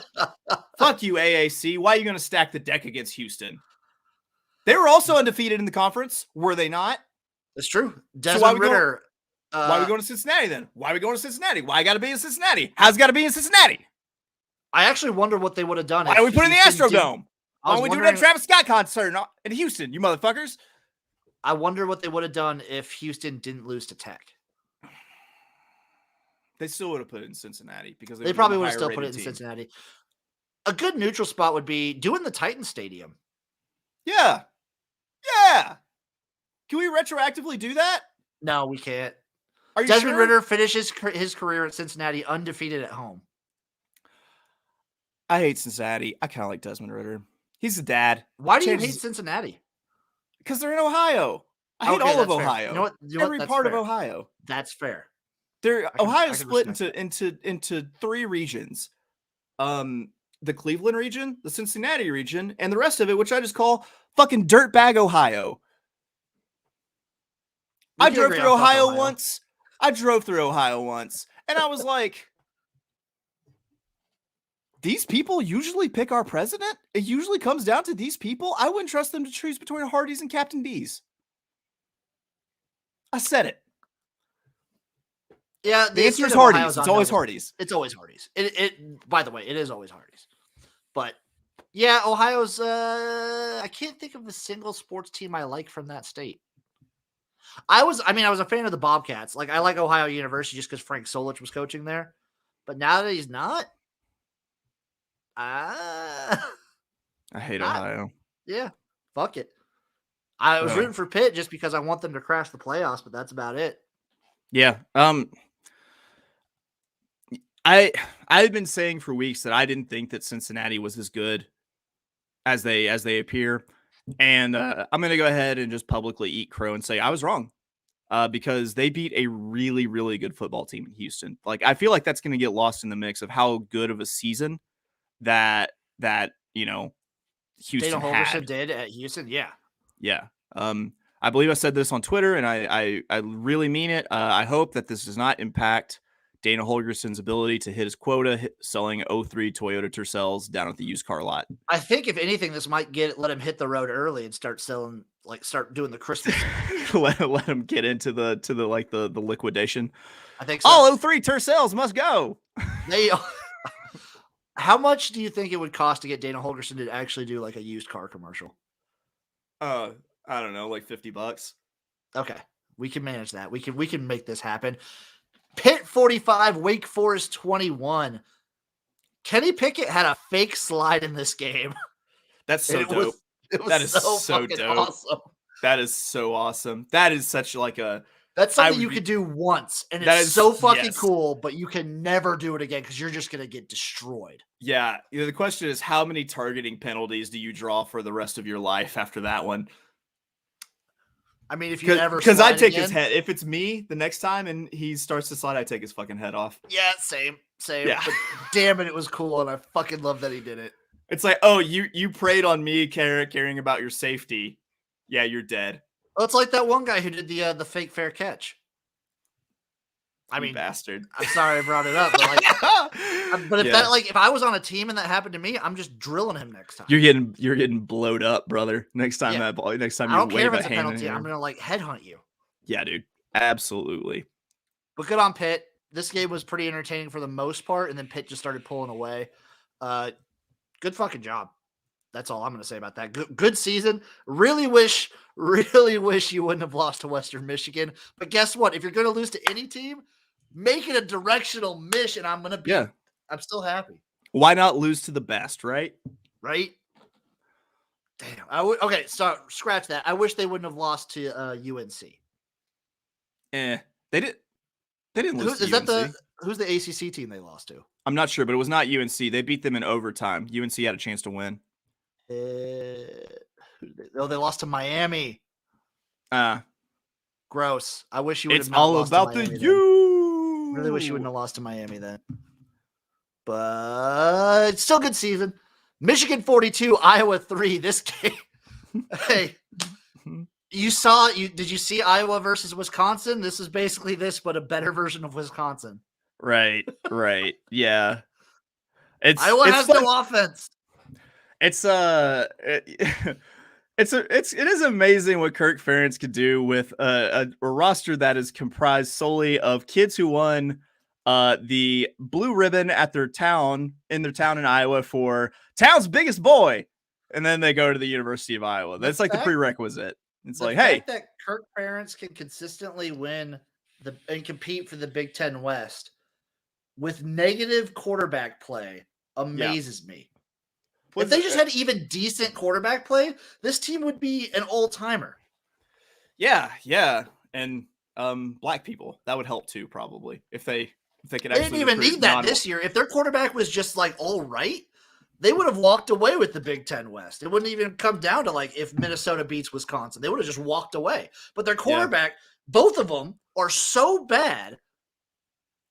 Fuck you, AAC. Why are you going to stack the deck against Houston? They were also undefeated in the conference, were they not? That's true. Desmond Ritter. Why are we going to Cincinnati then? Why are we going to Cincinnati? Why got to be in Cincinnati? How's it got to be in Cincinnati? I actually wonder what they would have done. Why are we putting the Astrodome? Why don't we do that Travis Scott concert in Houston, you motherfuckers? I wonder what they would have done if Houston didn't lose to Tech. They still would have put it in Cincinnati because they probably would have still put it in Cincinnati. A good neutral spot would be doing the Titan Stadium. Yeah. Can we retroactively do that? No, we can't. Are you Desmond sure? Ritter finishes his career at Cincinnati undefeated at home. I hate Cincinnati. I kind of like Desmond Ritter. He's a dad. Why do you hate Cincinnati? Because they're in Ohio. I hate all of Ohio. You know what? Every part of Ohio. That's fair. Ohio's split into 3 regions. The Cleveland region, the Cincinnati region, and the rest of it, which I just call fucking dirtbag Ohio. I drove through Ohio once, and I was like, these people usually pick our president? It usually comes down to these people? I wouldn't trust them to choose between Hardee's and Captain D's. I said it. Yeah, the answer is Hardee's. It's always Hardee's. It's always Hardee's. By the way, it is always Hardee's. But yeah, Ohio's I can't think of a single sports team I like from that state. I was a fan of the Bobcats. Like I like Ohio University just because Frank Solich was coaching there. But now that he's not, I hate Ohio. Yeah, fuck it. I was rooting for Pitt just because I want them to crash the playoffs, but that's about it. Yeah. I've been saying for weeks that I didn't think that Cincinnati was as good as they appear. And I'm going to go ahead and just publicly eat crow and say I was wrong. Because they beat a really, really good football team in Houston. Like, I feel like that's going to get lost in the mix of how good of a season that Houston Dana Holgorsen had. did at Houston. Yeah. Yeah. I believe I said this on Twitter, and I really mean it. I hope that this does not impact Dana Holgersen's ability to hit his quota selling 03 Toyota Tercels down at the used car lot. I think if anything, this might let him hit the road early and start selling, start doing the Christmas. let him get into the liquidation. I think so. All 03 Tercels must go. How much do you think it would cost to get Dana Holgersen to actually do like a used car commercial? I don't know, like $50. Okay, we can manage that. We can make this happen. Pitt 45, Wake Forest 21. Kenny Pickett had a fake slide in this game. That's so dope. That is so dope. Awesome. That is so awesome. That is such like a. That's something you could do once, and it's so fucking cool, but you can never do it again because you're just going to get destroyed. Yeah. The question is, how many targeting penalties do you draw for the rest of your life after that one? I mean, if you ever because I take his head. If it's me the next time and he starts to slide, I take his fucking head off. Yeah, same. Yeah. But damn it was cool, and I fucking love that he did it. It's like, oh, you preyed on me, caring about your safety. Yeah, you're dead. Well, it's like that one guy who did the fake fair catch. I mean, bastard. I'm sorry I brought it up, but if I was on a team and that happened to me, I'm just drilling him next time. You're getting blowed up, brother. Next time I don't care if it's a penalty. I'm gonna headhunt you. Yeah, dude, absolutely. But good on Pitt. This game was pretty entertaining for the most part, and then Pitt just started pulling away. Good fucking job. That's all I'm going to say about that. Good season. Really wish you wouldn't have lost to Western Michigan. But guess what? If you're going to lose to any team, make it a directional miss, and I'm going to be. Yeah. I'm still happy. Why not lose to the best, right? Right. Damn. Okay, so scratch that. I wish they wouldn't have lost to UNC. They didn't lose to UNC. Who's the ACC team they lost to? I'm not sure, but it was not UNC. They beat them in overtime. UNC had a chance to win. They lost to Miami. Gross. I wish you would have. It's all about the U. Really wish you wouldn't have lost to Miami then. But it's still a good season. Michigan 42, Iowa 3. This game. Hey. Did you see Iowa versus Wisconsin? This is basically this, but a better version of Wisconsin. Right. Yeah. Iowa has no offense. It is amazing what Kirk Ferentz could do with a roster that is comprised solely of kids who won the blue ribbon at their town in Iowa for town's biggest boy, and then they go to the University of Iowa. That's like the prerequisite. It's like, hey, that Kirk Ferentz can consistently win and compete for the Big Ten West with negative quarterback play amazes me. If they just had even decent quarterback play, this team would be an all-timer. Yeah, and black people, that would help too, probably if they could. They didn't even need that this year. If their quarterback was just all right, they would have walked away with the Big Ten West. It wouldn't even come down to if Minnesota beats Wisconsin. They would have just walked away. But their quarterback, both of them, are so bad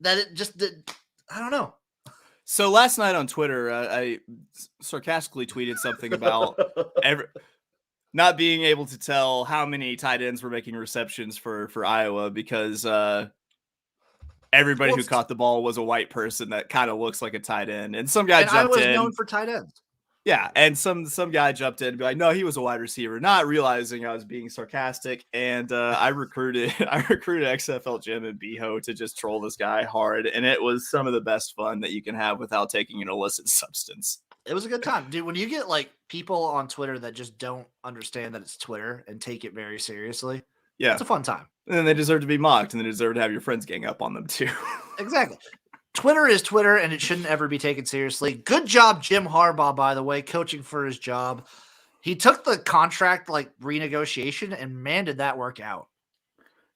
that it just I don't know. So last night on Twitter, I sarcastically tweeted something about not being able to tell how many tight ends were making receptions for Iowa because everybody who caught the ball was a white person that kind of looks like a tight end. And some guy jumped in. I was known for tight ends. Yeah, and some guy jumped in and be like, no, he was a wide receiver, not realizing I was being sarcastic. And I recruited XFL Jim and Beho to just troll this guy hard. And it was some of the best fun that you can have without taking an illicit substance. It was a good time. Dude, when you get people on Twitter that just don't understand that it's Twitter and take it very seriously, it's a fun time. And they deserve to be mocked, and they deserve to have your friends gang up on them too. Exactly. Twitter is Twitter, and it shouldn't ever be taken seriously. Good job, Jim Harbaugh, by the way, coaching for his job. He took the contract renegotiation, and man, did that work out.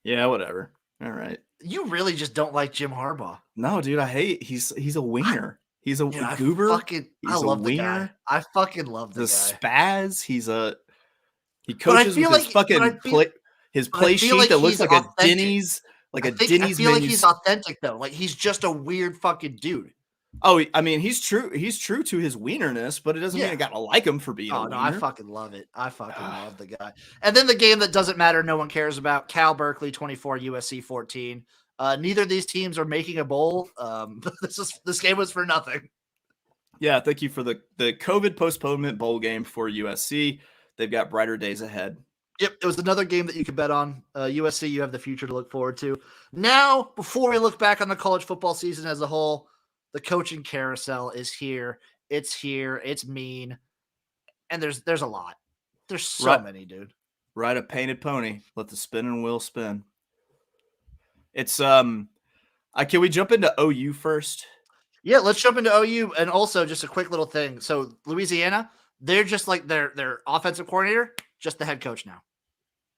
Yeah, whatever. All right. You really just don't like Jim Harbaugh. No, dude, I hate. He's a wiener. He's a Dude, goober. I love the guy. I fucking love the guy. Spaz. He But I coaches feel with his like, fucking his but I play feel sheet like that looks he's like a authentic. Denny's, like a I Denny's feel like menu. he's authentic though. Like he's just a weird fucking dude. Oh, I mean, he's true to his wienerness, but it doesn't mean I gotta like him for being a Oh wiener. no, I fucking love it. I fucking love the guy. And then the game that doesn't matter, no one cares about. Cal Berkeley 24, USC 14. Neither of these teams are making a bowl. This game was for nothing. Yeah, thank you for the COVID postponement bowl game for USC. They've got brighter days ahead. Yep, it was another game that you could bet on. USC, you have the future to look forward to. Now, before we look back on the college football season as a whole, the coaching carousel is here. It's here. It's mean. And there's a lot. There's so many, dude. Ride a painted pony. Let the spinning wheel spin. It's can we jump into OU first? Yeah, let's jump into OU. And also just a quick little thing. So Louisiana, they're just like their offensive coordinator, just the head coach now.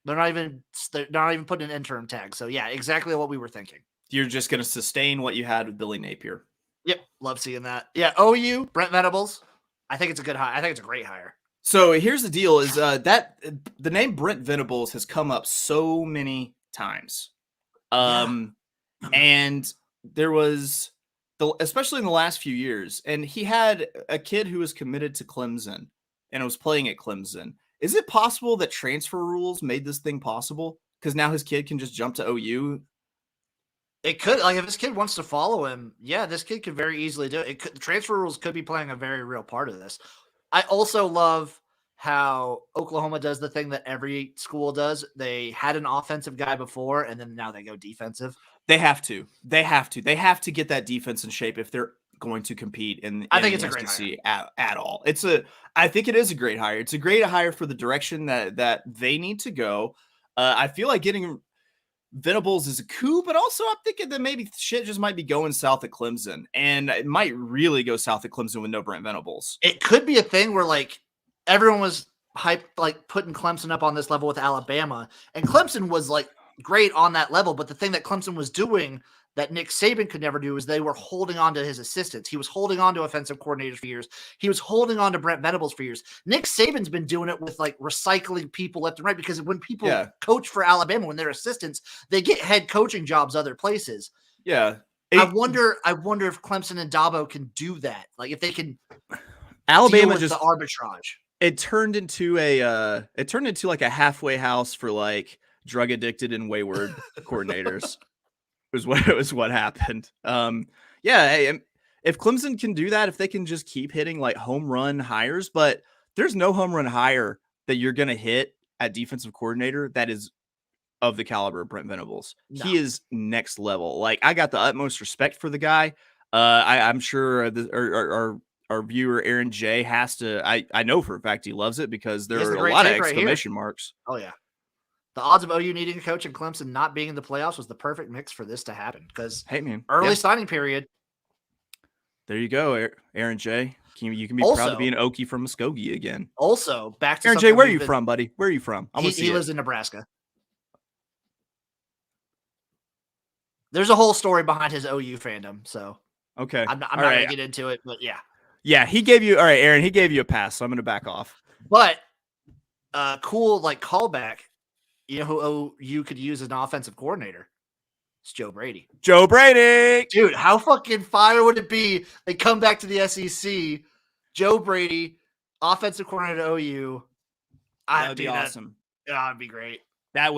They're not even putting an interim tag. So yeah, exactly what we were thinking. You're just gonna sustain what you had with Billy Napier. Yep, love seeing that. Yeah, OU, Brent Venables. I think it's a good hire. I think it's a great hire. So here's the deal: is that the name Brent Venables has come up so many times, and there was especially in the last few years, and he had a kid who was committed to Clemson and was playing at Clemson. Is it possible that transfer rules made this thing possible? Because now his kid can just jump to OU. It could, like, if this kid wants to follow him, yeah, this kid could very easily do it. Transfer rules could be playing a very real part of this. I also love how Oklahoma does the thing that every school does. They had an offensive guy before, and then now they go defensive. They have to get that defense in shape if they're going to compete in I think it's the a great SEC at all. I think it is a great hire. It's a great hire for the direction that they need to go. I feel like getting Venables is a coup, but also I'm thinking that maybe shit just might be going south at Clemson, and it might really go south at Clemson with no Brent Venables. It could be a thing where like everyone was hyped, like putting Clemson up on this level with Alabama, and Clemson was like great on that level. But the thing that Clemson was doing that Nick Saban could never do is they were holding on to his assistants. He was holding on to offensive coordinators for years. He was holding on to Brent Venables for years. Nick Saban's been doing it with like recycling people left and right, because when people coach for Alabama, when they're assistants, they get head coaching jobs other places. Yeah. I wonder if Clemson and Dabo can do that. Like if they can Alabama deal with the arbitrage. It turned into like a halfway house for like drug addicted and wayward coordinators. Was what happened. Hey, if Clemson can do that, if they can just keep hitting like home run hires, but there's no home run hire that you're going to hit at defensive coordinator that is of the caliber of Brent Venables. No. He is next level. Like, I got the utmost respect for the guy. I'm sure our viewer Aaron J has to. I know for a fact he loves it because there are a lot of exclamation marks. Oh yeah. The odds of OU needing a coach and Clemson not being in the playoffs was the perfect mix for this to happen, because early signing period. There you go, Aaron J. You can be proud to be an Okie from Muskogee again. Also, back to Aaron J. Where are you from, buddy? Where are you from? He lives in Nebraska. There's a whole story behind his OU fandom, so okay. I'm not going to get into it, but yeah. Yeah, he gave you all right, Aaron. He gave you a pass, so I'm going to back off. But cool, like callback. You know who OU could use as an offensive coordinator? It's Joe Brady. Joe Brady! Dude, how fucking fire would it be? They come back to the SEC. Joe Brady, offensive coordinator at OU. That would be awesome. That'd be great.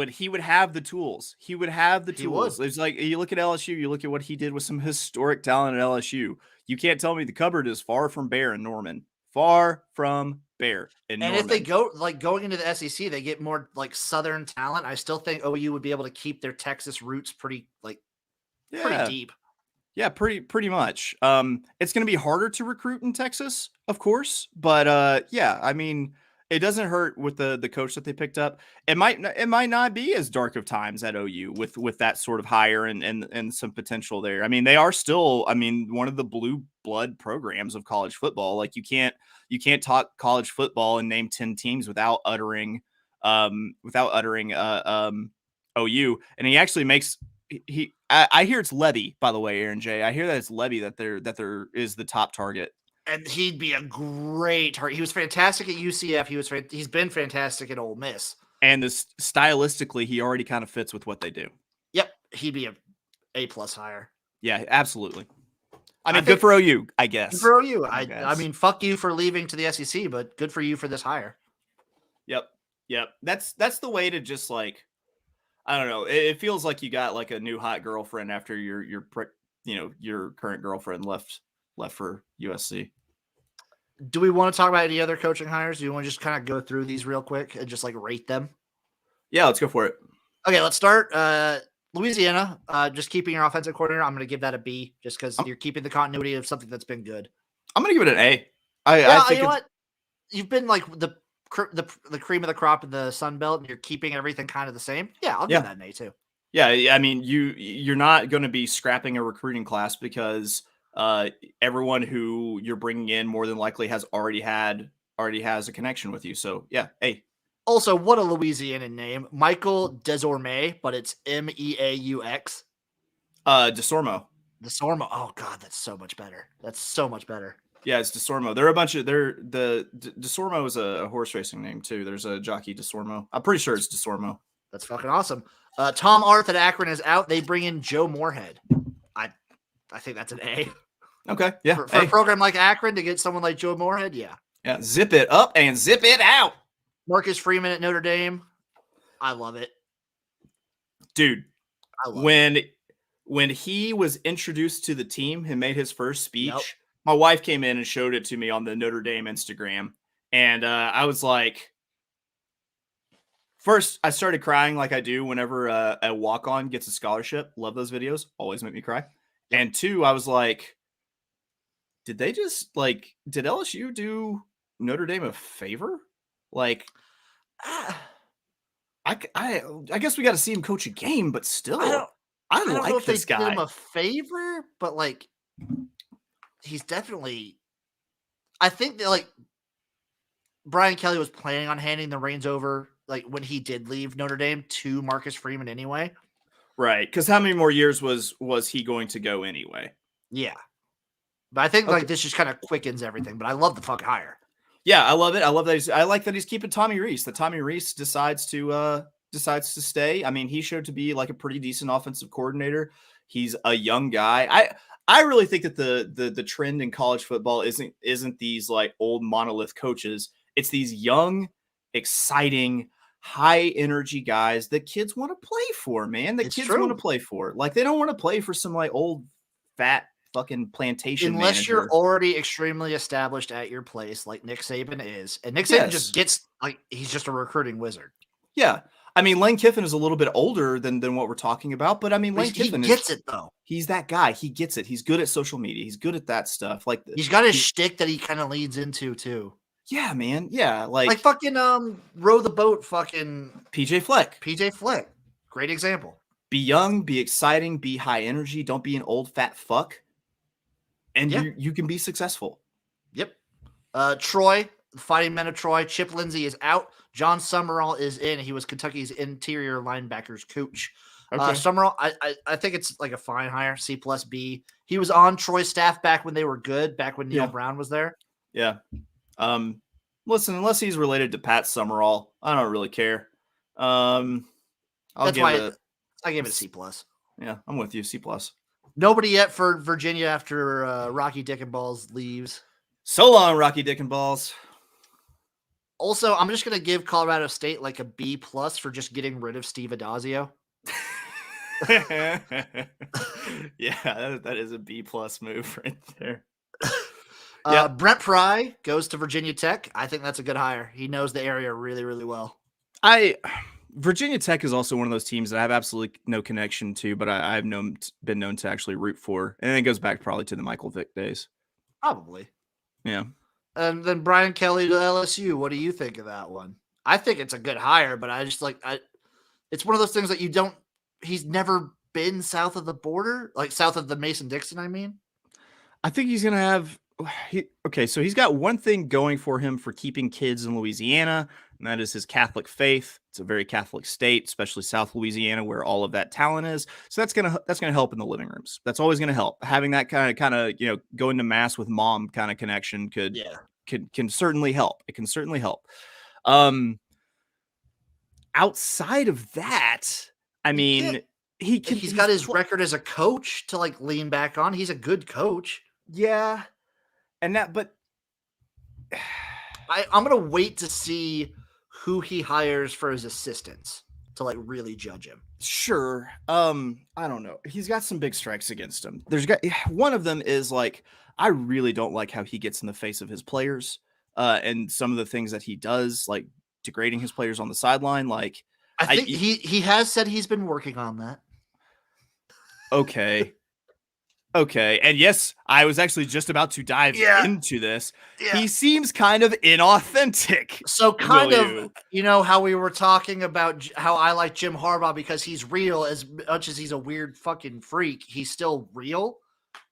He would have the tools. He would have the tools. It's like, you look at LSU, you look at what he did with some historic talent at LSU. You can't tell me the cupboard is far from bare in Norman. Far from bare in Norman. And if they go going into the SEC, they get more like Southern talent. I still think OU would be able to keep their Texas roots pretty deep. Yeah, pretty much. It's going to be harder to recruit in Texas, of course, but I mean, it doesn't hurt with the coach that they picked up. It might not be as dark of times at OU with that sort of hire and some potential there. I mean, they are still, one of the blue blood programs of college football. Like, you can't talk college football and name 10 teams without uttering OU. And he actually makes I hear it's Levy, by the way, Aaron J. I hear that it's Levy that there is the top target. And he'd be a great target. He was fantastic at UCF. He's been fantastic at Ole Miss. And stylistically, he already kind of fits with what they do. Yep, he'd be a A+ hire. Yeah, absolutely. I mean, good for OU, I guess. Good for OU. I mean, fuck you for leaving to the SEC, but good for you for this hire. Yep. That's the way to just like, I don't know. It feels like you got like a new hot girlfriend after your current girlfriend left for USC. Do we want to talk about any other coaching hires? Do you want to just kind of go through these real quick and just like rate them? Yeah, let's go for it. Okay, let's start. Louisiana, just keeping your offensive coordinator. I'm going to give that a B just because you're keeping the continuity of something that's been good. I'm going to give it an A. I think you know what? You've been like the cream of the crop in the Sun Belt, and you're keeping everything kind of the same. Yeah, I'll give that an A too. Yeah, I mean, you're not going to be scrapping a recruiting class because everyone who you're bringing in more than likely already has a connection with you. So yeah, A. Also, what a Louisiana name, Michael Desormeaux, but it's Meaux. DeSormo. DeSormo. Oh God, that's so much better. Yeah, it's DeSormo. They're a bunch of DeSormo is a horse racing name too. There's a jockey DeSormo. I'm pretty sure it's DeSormo. That's fucking awesome. Tom Arth at Akron is out. They bring in Joe Moorhead. I think that's an A. Okay, yeah. For a program like Akron to get someone like Joe Moorhead, yeah. Yeah, zip it up and zip it out. Marcus Freeman at Notre Dame. I love it. Dude, when he was introduced to the team and made his first speech, my wife came in and showed it to me on the Notre Dame Instagram. And I was like, first, I started crying like I do whenever a walk-on gets a scholarship. Love those videos. Always make me cry. And two, I was like, did LSU do Notre Dame a favor? Like, I guess we got to see him coach a game, but still, I don't like this guy. Did him a favor, but like, he's definitely. I think that like Brian Kelly was planning on handing the reins over, like when he did leave Notre Dame, to Marcus Freeman anyway. Right, because how many more years was he going to go anyway? Yeah, but I think like this just kind of quickens everything. But I love the fuck hire. Yeah, I love it. I love that. I like that he's keeping Tommy Rees. That Tommy Rees decides to stay. I mean, he showed to be like a pretty decent offensive coordinator. He's a young guy. I really think that the trend in college football isn't these like old monolith coaches. It's these young, exciting, high energy guys that kids want to play for, man. That kids want to play for. Like, they don't want to play for some like old fat fucking plantation unless manager. You're already extremely established at your place like Nick Saban is. And Nick Saban just gets like, he's just a recruiting wizard. Yeah. I mean, Lane Kiffin is a little bit older than what we're talking about, but I mean, Lane Kiffin gets it though. He's that guy. He gets it. He's good at social media. He's good at that stuff. Like, he's got his shtick that he kind of leads into too. Yeah, man. Yeah. Like fucking row the boat fucking PJ Fleck. Great example. Be young, be exciting, be high energy. Don't be an old fat fuck. And you can be successful. Yep. Troy, the Fighting Men of Troy. Chip Lindsey is out. John Summerall is in. He was Kentucky's interior linebackers coach. Okay. Summerall, I think it's like a fine hire, C+B. He was on Troy's staff back when they were good, back when Neil Brown was there. Yeah. Listen, unless he's related to Pat Summerall, I don't really care. I gave it a C+. Yeah, I'm with you, C+. Nobody yet for Virginia after Rocky Dick and Balls leaves. So long, Rocky Dick and Balls. Also, I'm just going to give Colorado State like a B+ for just getting rid of Steve Adazio. Yeah, that is a B+ move right there. Brent Pry goes to Virginia Tech. I think that's a good hire. He knows the area really, really well. Virginia Tech is also one of those teams that I have absolutely no connection to, but I've been known to actually root for. And it goes back probably to the Michael Vick days. Probably. Yeah. And then Brian Kelly to LSU. What do you think of that one? I think it's a good hire, but I just it's one of those things that he's never been south of the border, like south of the Mason-Dixon, I mean. I think he's going to have, so he's got one thing going for him for keeping kids in Louisiana. and that is his Catholic faith. It's a very Catholic state, especially South Louisiana, where all of that talent is. So that's gonna help in the living rooms. That's always gonna help. Having that kind of going to mass with mom kind of connection can certainly help. It can certainly help. Outside of that, I mean, he's got his record as a coach to like lean back on. He's a good coach. Yeah. And that, but I'm going to wait to see who he hires for his assistants to like really judge him. Sure. I don't know. He's got some big strikes against him. One of them is like, I really don't like how he gets in the face of his players, and some of the things that he does, like degrading his players on the sideline. Like, I think he has said he's been working on that. Okay. And yes, I was actually just about to dive into this. Yeah. He seems kind of inauthentic. So kind of, how we were talking about how I like Jim Harbaugh because he's real as much as he's a weird fucking freak. He's still real.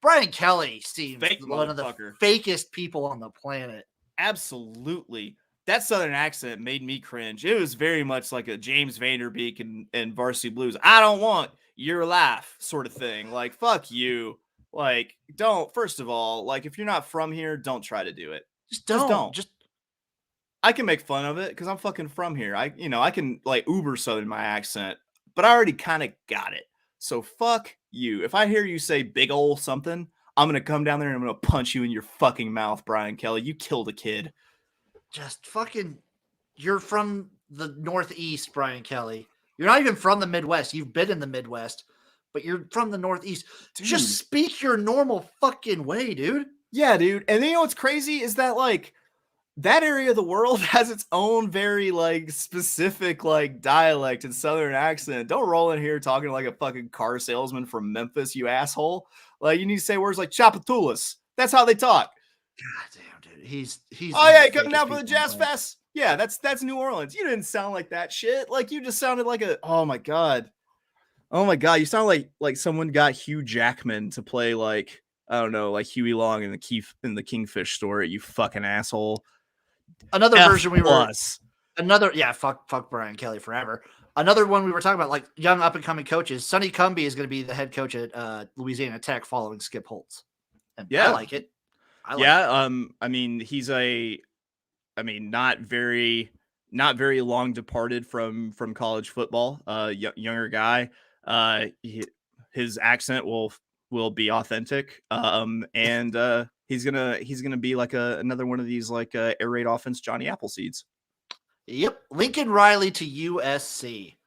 Brian Kelly seems one of the fakest people on the planet. Absolutely. That Southern accent made me cringe. It was very much like a James Vanderbeek and Varsity Blues. I don't want your laugh sort of thing. Like, fuck you. Like, first of all, like, if you're not from here, don't try to do it. Just don't. I can make fun of it because I'm fucking from here. I can like uber Southern my accent, but I already kind of got it. So fuck you. If I hear you say big ol' something, I'm going to come down there and I'm going to punch you in your fucking mouth, Brian Kelly. You killed a kid. Just fucking, you're from the Northeast, Brian Kelly. You're not even from the Midwest. You've been in the Midwest, but you're from the Northeast. Dude. Just speak your normal fucking way, dude. Yeah, dude. And you know what's crazy is that, like, that area of the world has its own very, like, specific, like, dialect and Southern accent. Don't roll in here talking like a fucking car salesman from Memphis, you asshole. Like, you need to say words like Chapatulas. That's how they talk. God damn, dude. He's oh, yeah, coming down for the Jazz Fest. Yeah, that's New Orleans. You didn't sound like that shit. Like, you just sounded like oh my God. You sound like someone got Hugh Jackman to play, like, I don't know, like Huey Long in the Kingfish story, you fucking asshole. Another version fuck Brian Kelly forever. Another one we were talking about, like young up and coming coaches. Sonny Cumbie is going to be the head coach at Louisiana Tech following Skip Holtz. And I like it. I mean, he's not very long departed from college football. Younger guy. His accent will be authentic. And he's gonna be like another one of these like air raid offense Johnny Appleseeds. Yep, Lincoln Riley to USC.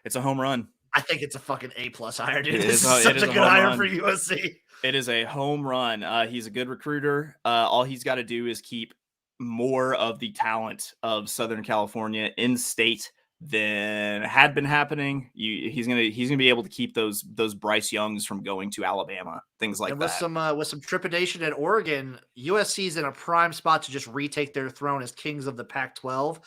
It's a home run. I think it's a fucking A+ hire, dude. This is such a good hire for USC. It is a home run. He's a good recruiter. All he's got to do is keep more of the talent of Southern California in state than had been happening. He's gonna be able to keep those Bryce Youngs from going to Alabama, things like that. With some trepidation at Oregon, USC's in a prime spot to just retake their throne as kings of the Pac-12.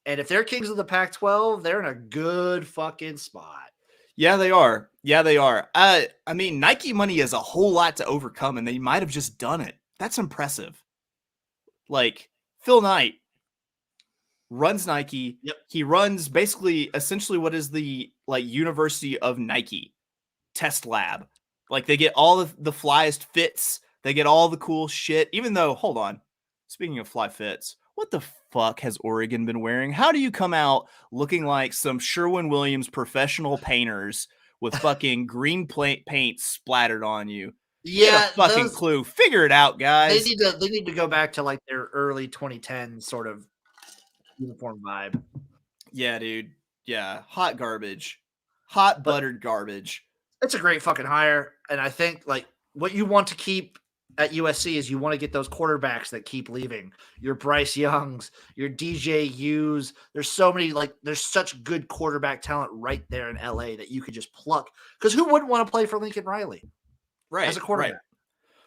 And if they're kings of the Pac-12, they're in a good fucking spot. Yeah, they are. I mean, Nike money is a whole lot to overcome, and they might have just done it. That's impressive. Like, Phil Knight runs Nike. Yep. He runs essentially what is the like University of Nike test lab. Like, they get all of the flyest fits. They get all the cool shit. Even though, hold on, speaking of fly fits, what the fuck has Oregon been wearing? How do you come out looking like some Sherwin-Williams professional painters with fucking green paint splattered on you? Yeah, get a fucking clue. Figure it out, guys. They need to go back to like their early 2010 sort of uniform vibe. Yeah, dude. Yeah, hot garbage, hot buttered garbage. It's a great fucking hire, and I think like what you want to keep at USC is you want to get those quarterbacks that keep leaving. Your Bryce Youngs, your DJUs. There's so many, like, there's such good quarterback talent right there in LA that you could just pluck. Because who wouldn't want to play for Lincoln Riley? Right. As a quarterback.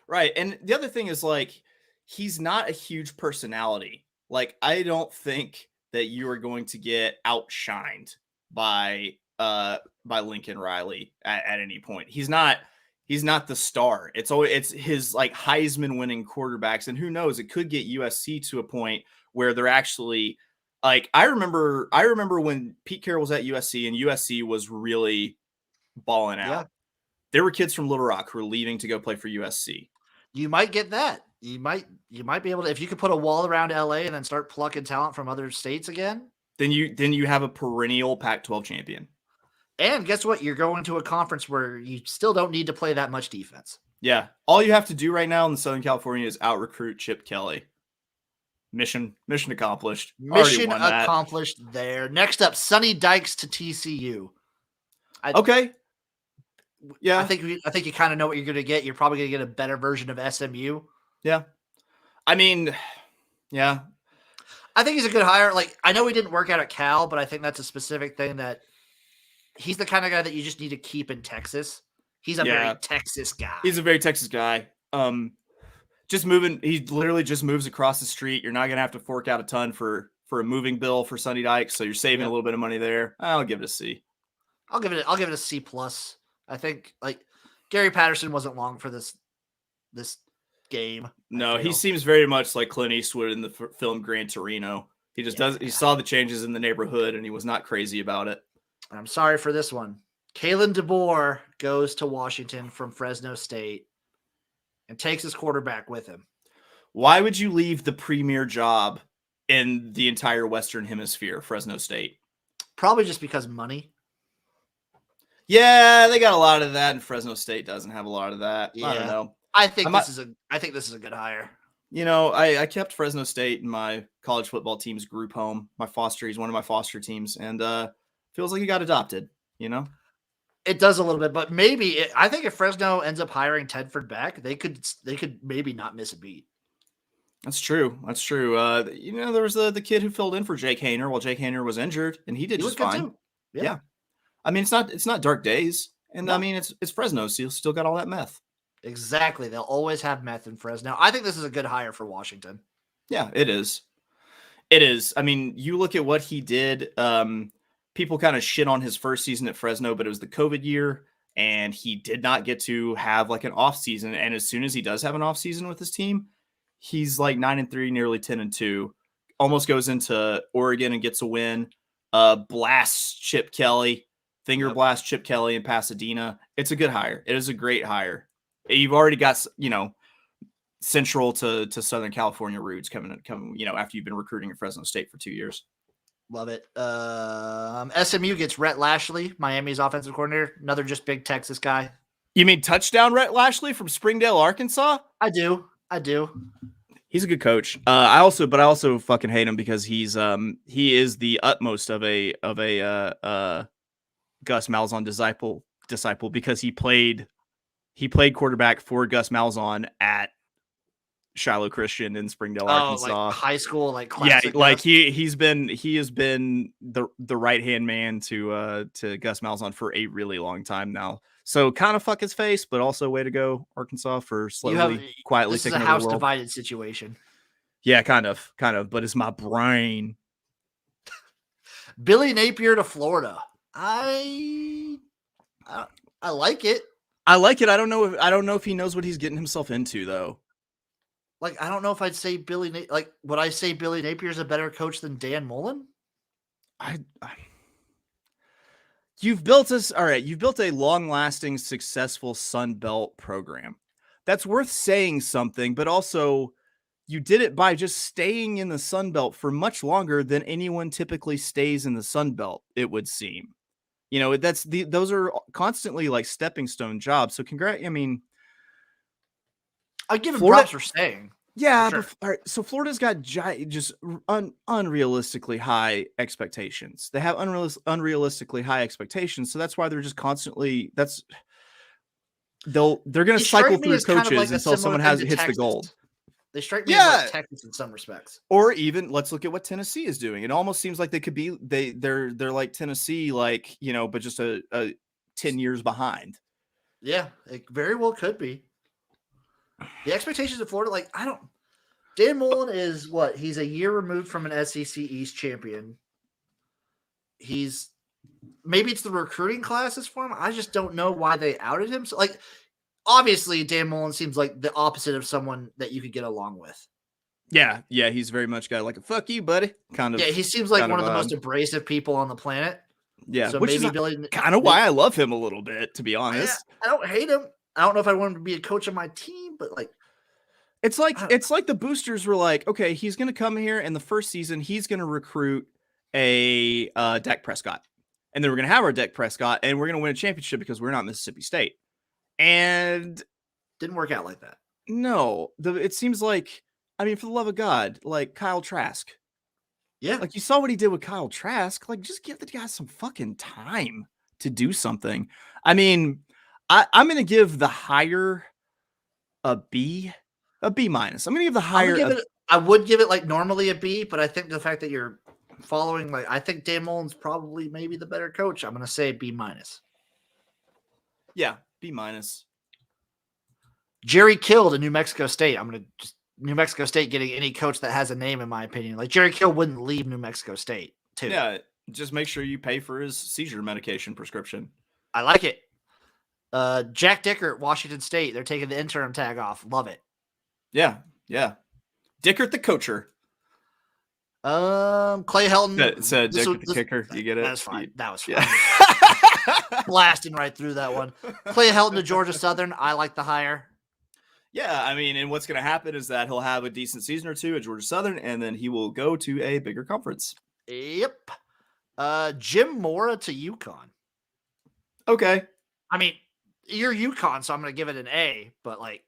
Right. And the other thing is, like, he's not a huge personality. Like, I don't think that you are going to get outshined by Lincoln Riley at any point. He's not the star. It's his like Heisman winning quarterbacks. And who knows, it could get USC to a point where they're actually Like I remember when Pete Carroll was at USC and USC was really balling out. Yeah. There were kids from Little Rock who were leaving to go play for USC. You might get that. You might be able to, if you could put a wall around LA and then start plucking talent from other states again. Then you have a perennial Pac-12 champion. And guess what? You're going to a conference where you still don't need to play that much defense. Yeah. All you have to do right now in Southern California is out-recruit Chip Kelly. Mission accomplished. Mission accomplished there. Next up, Sonny Dykes to TCU. Okay. Yeah. I think you kind of know what you're going to get. You're probably going to get a better version of SMU. Yeah. I mean, yeah. I think he's a good hire. Like, I know he didn't work out at Cal, but I think that's a specific thing that he's the kind of guy that you just need to keep in Texas. He's a very Texas guy. He's a very Texas guy. Just moving. He literally just moves across the street. You're not going to have to fork out a ton for a moving bill for Sonny Dykes. So you're saving a little bit of money there. I'll give it a C. I'll give it a C plus. I think like Gary Patterson wasn't long for this game. No, he seems very much like Clint Eastwood in the film Gran Torino. He just does. He saw the changes in the neighborhood and he was not crazy about it. I'm sorry for this one. Kalen DeBoer goes to Washington from Fresno State and takes his quarterback with him. Why would you leave the premier job in the entire Western Hemisphere, Fresno State? Probably just because money. Yeah, they got a lot of that, and Fresno State doesn't have a lot of that. Yeah. I don't know. I think this is a good hire. You know, I kept Fresno State in my college football team's group home. He's one of my foster teams, and feels like he got adopted, you know? It does a little bit, but maybe I think if Fresno ends up hiring Tedford back, they could maybe not miss a beat. That's true. You know, there was the kid who filled in for Jake Hayner while Jake Hayner was injured, and he did just fine. Too. Yeah. I mean, it's not dark days, and no. I mean, it's Fresno, so you still got all that meth. Exactly. They'll always have meth in Fresno. I think this is a good hire for Washington. Yeah, it is. It is. I mean, you look at what he did. People kind of shit on his first season at Fresno, but it was the COVID year, and he did not get to have like an off season. And as soon as he does have an off season with his team, he's like 9-3, nearly 10-2. Almost goes into Oregon and gets a win. Blasts Chip Kelly, blast Chip Kelly in Pasadena. It's a good hire. It is a great hire. You've already got, you know, central to Southern California roots coming, you know, after you've been recruiting at Fresno State for 2 years. Love it. SMU gets Rhett Lashley, Miami's offensive coordinator. Another just big Texas guy. You mean touchdown Rhett Lashley from Springdale, Arkansas? I do. He's a good coach. I also fucking hate him because he is the utmost of a Gus Malzahn disciple because he played quarterback for Gus Malzahn at Shiloh Christian in Springdale, Arkansas. Like high school, like classic. Yeah, like he has been the right hand man to Gus Malzahn for a really long time now. So kind of fuck his face, but also way to go, Arkansas, for quietly this is taking a over house the world. divided situation. Yeah, kind of, but it's my brain. Billy Napier to Florida. I like it. I like it. I don't know if he knows what he's getting himself into though. Like, I don't know if I'd say would I say Billy Napier is a better coach than Dan Mullen? You've built a long-lasting, successful Sun Belt program. That's worth saying something, but also you did it by just staying in the Sun Belt for much longer than anyone typically stays in the Sun Belt, it would seem. You know, those are constantly like stepping stone jobs. So I mean, I give him props for staying. Yeah, sure. All right. So Florida's got just unrealistically high expectations. They have unrealistically high expectations, so that's why they're just constantly. They're going to cycle through coaches until someone hits the gold. They strike me as like Texas in some respects. Or even let's look at what Tennessee is doing. It almost seems like they could be they're like Tennessee, like, you know, but just a 10 years behind. Yeah, it very well could be. The expectations of Florida, like, Dan Mullen is what? He's a year removed from an SEC East champion. Maybe it's the recruiting classes for him. I just don't know why they outed him. So, like, obviously, Dan Mullen seems like the opposite of someone that you could get along with. Yeah, he's very much got like a fuck you, buddy. Kind of. Yeah, he seems like one of the vibe. most abrasive people on the planet. Yeah, So which maybe is Billy. kind of why I love him a little bit, to be honest. I don't hate him. I don't know if I want him to be a coach of my team, but like, it's like the boosters were like, okay, he's gonna come here, and the first season he's gonna recruit a Dak Prescott, and then we're gonna have our Dak Prescott, and we're gonna win a championship because we're not Mississippi State, and didn't work out like that. No, it seems like, I mean, for the love of God, like Kyle Trask. Yeah. Like you saw what he did with Kyle Trask. Like just give the guy some fucking time to do something. I mean, I'm going to give the hire a B minus. I'm going to give the hire. I would give it like normally a B, but I think the fact that you're following, like, I think Dan Mullen's probably maybe the better coach. I'm going to say B minus. Yeah, B minus. Jerry Kill to New Mexico State. I'm going to just New Mexico State getting any coach that has a name, in my opinion. Like Jerry Kill wouldn't leave New Mexico State, too. Yeah, just make sure you pay for his seizure medication prescription. I like it. Jack Dickert, Washington State. They're taking the interim tag off. Love it. Yeah. Dickert the coacher. Clay Helton. It's Dickert the kicker. You get it? That's fine. That was fine. Yeah. Blasting right through that one. Clay Helton to Georgia Southern. I like the hire. Yeah, I mean, and what's going to happen is that he'll have a decent season or two at Georgia Southern, and then he will go to a bigger conference. Yep. Jim Mora to UConn. Okay. I mean, you're UConn, so I'm going to give it an A, but like.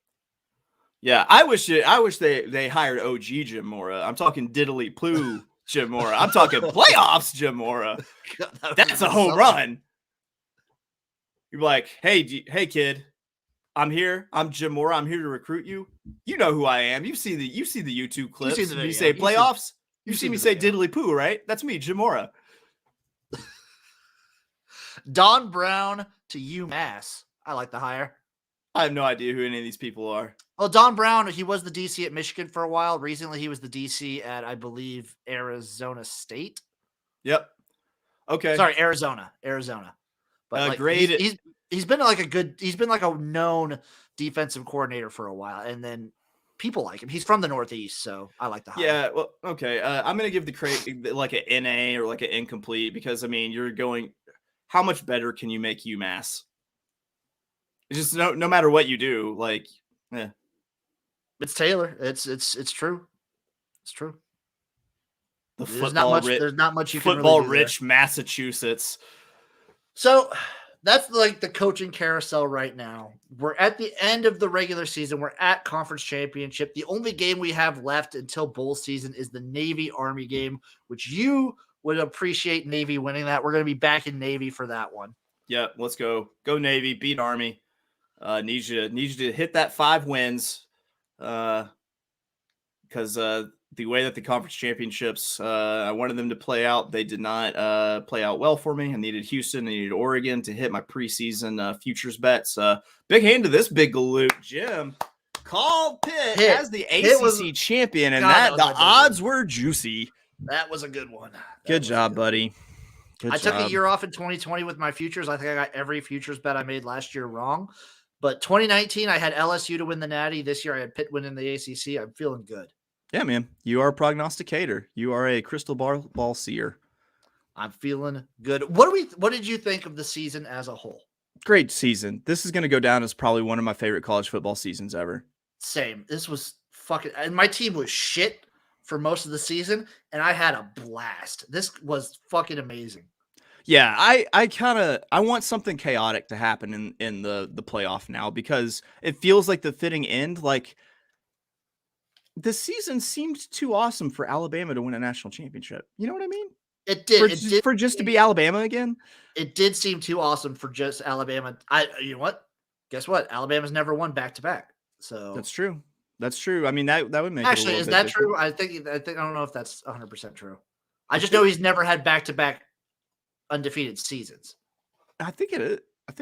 Yeah, I wish they hired OG Jim Mora. I'm talking diddly ploo Jim Mora. I'm talking playoffs Jim Mora. God, that's a home run. You're like, hey kid, I'm here. I'm Jim Mora. I'm here to recruit you. You know who I am. You see the YouTube clips. You say playoffs. You see me say diddly poo, right? That's me, Jim Mora. Don Brown to UMass. I like the hire. I have no idea who any of these people are. Well, Don Brown, he was the DC at Michigan for a while. Recently, he was the DC at, I believe, Arizona State. Yep. Okay. Sorry, Arizona. But like, great. He's been like a known defensive coordinator for a while, and then people like him. He's from the Northeast, so I like the hire. Yeah, well, okay. I'm gonna give the like an NA or like an incomplete because I mean you're going. How much better can you make UMass? It's just no matter what you do, like, yeah. It's Taylor. It's true. It's true. There's not much you can football really rich Massachusetts. So that's like the coaching carousel right now. We're at the end of the regular season. We're at conference championship. The only game we have left until bowl season is the Navy Army game, which you would appreciate Navy winning that. We're going to be back in Navy for that one. Yeah, let's go. Go Navy, beat Army. Need you to hit that 5 wins. Because the way that the conference championships, I wanted them to play out. They did not play out well for me. I needed Houston, I needed Oregon to hit my preseason futures bets. Big hand to this big galoot, Jim. Called Pitt as the ACC champion, and the odds were juicy. That was a good one. Good job, buddy. I took a year off in 2020 with my futures. I think I got every futures bet I made last year wrong. But 2019, I had LSU to win the Natty. This year, I had Pitt winning the ACC. I'm feeling good. Yeah, man. You are a prognosticator. You are a crystal ball seer. I'm feeling good. What did you think of the season as a whole? Great season. This is going to go down as probably one of my favorite college football seasons ever. Same. This was fucking – and my team was shit for most of the season, and I had a blast. This was fucking amazing. Yeah, I want something chaotic to happen in the playoff now because it feels like the fitting end. Like the season seemed too awesome for Alabama to win a national championship. You know what I mean? It did. To be Alabama again. It did seem too awesome for just Alabama. You know what? Guess what? Alabama's never won back-to-back. So that's true. That's true. I mean that would make actually is that true? I think I don't know if that's 100% true. I just know he's never had back-to-back undefeated seasons. I think it is. I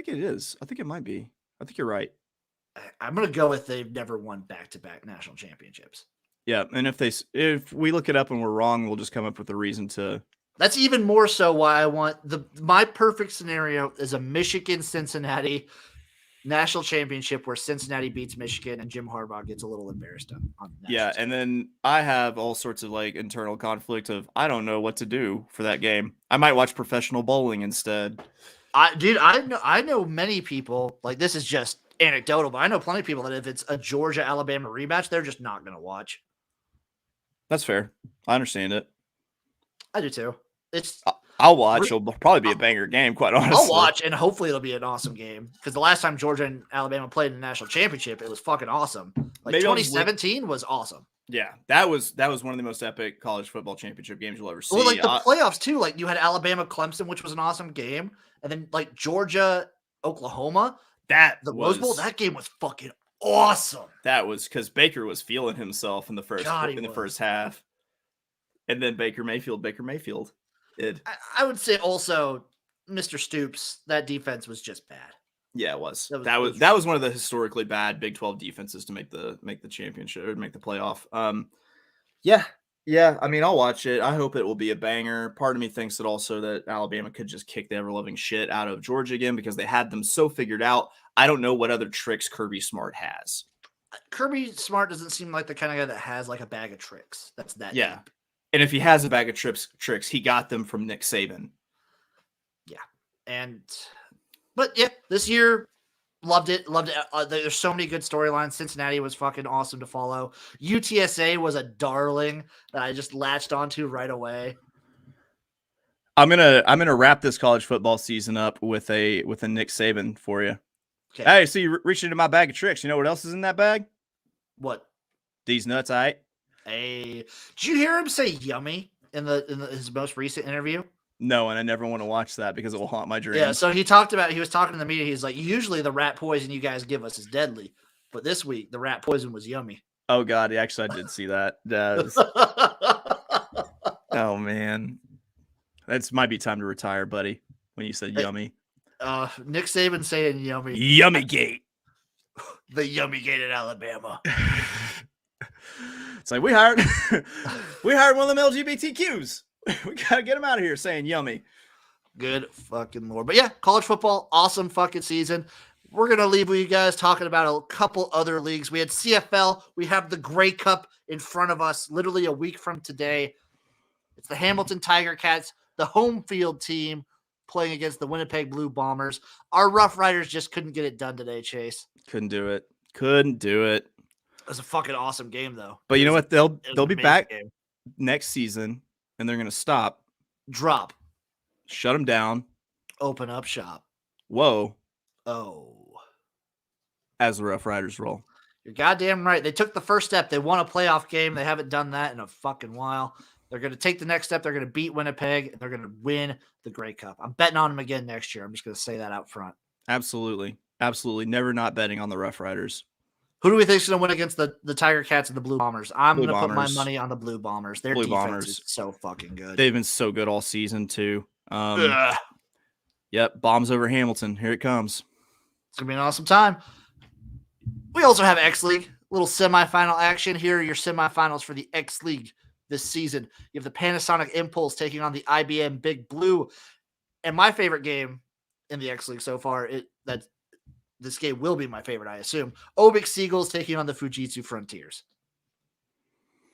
think it might be. I think you're right. I'm going to go with they've never won back-to-back national championships. Yeah, and if we look it up and we're wrong, we'll just come up with a reason to. That's even more so why I want my perfect scenario is a Michigan Cincinnati national championship where Cincinnati beats Michigan and Jim Harbaugh gets a little embarrassed on Yeah, and then I have all sorts of like internal conflict of I don't know what to do for that game. I might watch professional bowling instead. I know many people, like this is just anecdotal, but I know plenty of people that if it's a Georgia Alabama rematch, they're just not going to watch. That's fair. I understand it. I do too. I'll watch. It'll probably be a banger game, quite honestly. I'll watch, and hopefully it'll be an awesome game. Because the last time Georgia and Alabama played in the national championship, it was fucking awesome. Like maybe 2017 was awesome. Yeah, that was one of the most epic college football championship games you'll ever see. Well, like the playoffs too. Like you had Alabama Clemson, which was an awesome game, and then like Georgia Oklahoma. The Rose Bowl, that game was fucking awesome. That was because Baker was feeling himself in the first half, and then Baker Mayfield. I would say also Mr. Stoops. That defense was just bad. Yeah, it was. That was one of the historically bad Big 12 defenses to make the championship or make the playoff. Yeah. I mean, I'll watch it. I hope it will be a banger. Part of me thinks that also that Alabama could just kick the ever-loving shit out of Georgia again because they had them so figured out. I don't know what other tricks Kirby Smart has. Kirby Smart doesn't seem like the kind of guy that has like a bag of tricks. That's that. Yeah. Deep. And if he has a bag of tricks, he got them from Nick Saban. Yeah. But yeah, this year, loved it. There's so many good storylines. Cincinnati was fucking awesome to follow. UTSA was a darling that I just latched onto right away. I'm gonna wrap this college football season up with a Nick Saban for you. Okay. Hey, so you reached into my bag of tricks. You know what else is in that bag? What? These nuts, all right? Hey, did you hear him say "yummy" in his most recent interview? No, and I never want to watch that because it will haunt my dreams. Yeah, so he was talking to the media. He's like, usually the rat poison you guys give us is deadly, but this week the rat poison was yummy. Oh God, actually I did see that. Oh man, that might be time to retire, buddy. When you said yummy, Nick Saban saying yummy, yummy gate, the yummy gate at Alabama. It's like we hired one of them LGBTQs. We gotta get him out of here saying yummy. Good fucking Lord. But yeah, college football, awesome fucking season. We're going to leave with you guys talking about a couple other leagues. We had CFL. We have the Grey Cup in front of us literally a week from today. It's the Hamilton Tiger Cats, the home field team, playing against the Winnipeg Blue Bombers. Our Rough Riders just couldn't get it done today, Chase. Couldn't do it. It was a fucking awesome game, though. But you know what? They'll be back next season, and they're going to stop. Drop. Shut them down. Open up shop. Whoa. Oh. As the Rough Riders roll. You're goddamn right. They took the first step. They won a playoff game. They haven't done that in a fucking while. They're going to take the next step. They're going to beat Winnipeg, and they're going to win the Grey Cup. I'm betting on them again next year. I'm just going to say that out front. Absolutely. Absolutely. Never not betting on the Rough Riders. Who do we think is going to win against the Tiger Cats and the Blue Bombers? I'm going to put my money on the Blue Bombers. Their defense is so fucking good. They've been so good all season, too. Yep. Bombs over Hamilton. Here it comes. It's going to be an awesome time. We also have X League. Little semifinal action. Here are your semifinals for the X League this season. You have the Panasonic Impulse taking on the IBM Big Blue. And my favorite game in the X League so far, this game will be my favorite, I assume. Obix Seagulls taking on the Fujitsu Frontiers.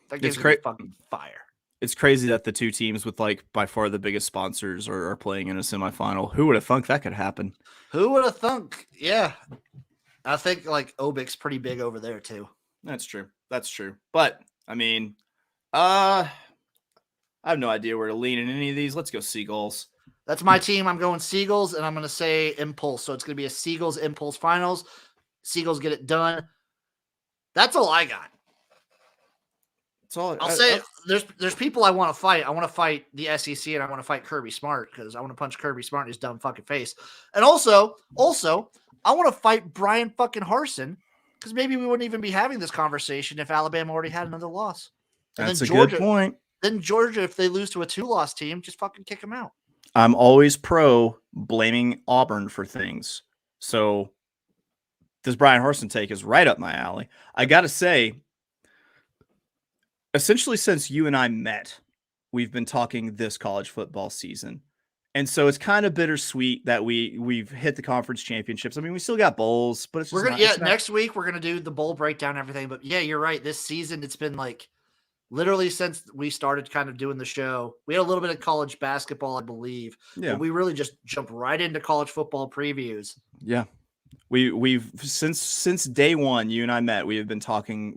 That game's fucking fire. It's crazy that the two teams with like by far the biggest sponsors are playing in a semifinal. Who would have thunk that could happen? Who would have thunk? Yeah. I think like Obix pretty big over there too. That's true. But I mean, I have no idea where to lean in any of these. Let's go Seagulls. That's my team. I'm going Seagulls, and I'm going to say Impulse. So it's going to be a Seagulls Impulse finals. Seagulls get it done. That's all I got. I'll say there's people I want to fight. I want to fight the SEC, and I want to fight Kirby Smart because I want to punch Kirby Smart in his dumb fucking face. And also, I want to fight Brian fucking Harsin because maybe we wouldn't even be having this conversation if Alabama already had another loss. And that's a good point. Then Georgia, if they lose to a 2-loss team, just fucking kick them out. I'm always pro blaming Auburn for things. So this Brian Harsin take is right up my alley. I got to say, essentially since you and I met, we've been talking this college football season. And so it's kind of bittersweet that we've hit the conference championships. I mean, we still got bowls, but it's just next week we're gonna do the bowl breakdown and everything. But yeah, you're right. This season it's been like literally since we started kind of doing the show. We had a little bit of college basketball, I believe. Yeah. But we really just jumped right into college football previews. Yeah. We've since day one, you and I met, we've been talking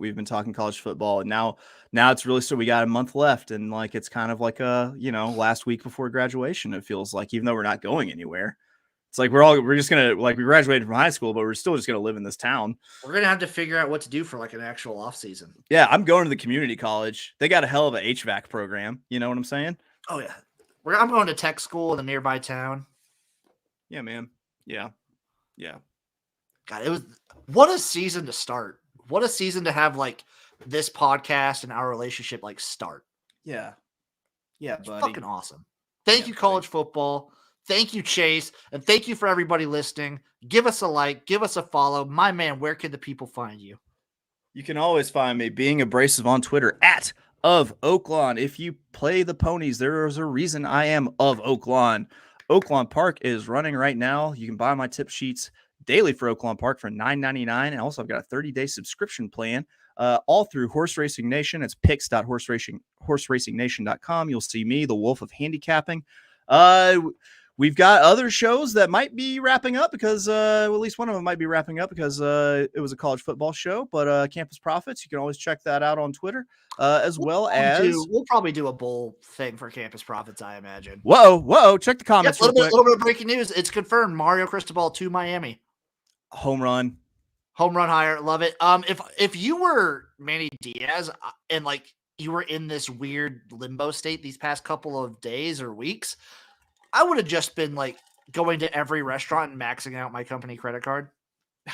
college football, and now it's really, so we got a month left, and like it's kind of like last week before graduation, it feels like, even though we're not going anywhere. It's like we're just gonna, like, we graduated from high school, but we're still just gonna live in this town. We're gonna have to figure out what to do for like an actual off season. Yeah, I'm going to the community college. They got a hell of a HVAC program. You know what I'm saying? Oh yeah. I'm going to tech school in the nearby town. Yeah, man. Yeah. God, what a season to start. What a season to have like this podcast and our relationship like start. Yeah, it's buddy. fucking awesome. Thank you, college football. Thank you, Chase. And thank you for everybody listening. Give us a like, give us a follow. My man, where can the people find you? You can always find me being abrasive on Twitter at of Oaklawn. If you play the ponies, there is a reason I am of Oaklawn. Oaklawn Park is running right now. You can buy my tip sheets daily for Oaklawn Park for $9.99. And also I've got a 30-day subscription plan all through Horse Racing Nation. It's picks.horseracing.com. You'll see me, the Wolf of Handicapping. We've got other shows that might be wrapping up because at least one of them might be wrapping up because it was a college football show. But Campus Profits, you can always check that out on Twitter we'll probably do a bowl thing for Campus Profits, I imagine. Whoa! Check the comments. A little bit of breaking news. It's confirmed. Mario Cristobal to Miami. Home run hire. Love it. If you were Manny Diaz and like you were in this weird limbo state these past couple of days or weeks, I would have just been like going to every restaurant and maxing out my company credit card.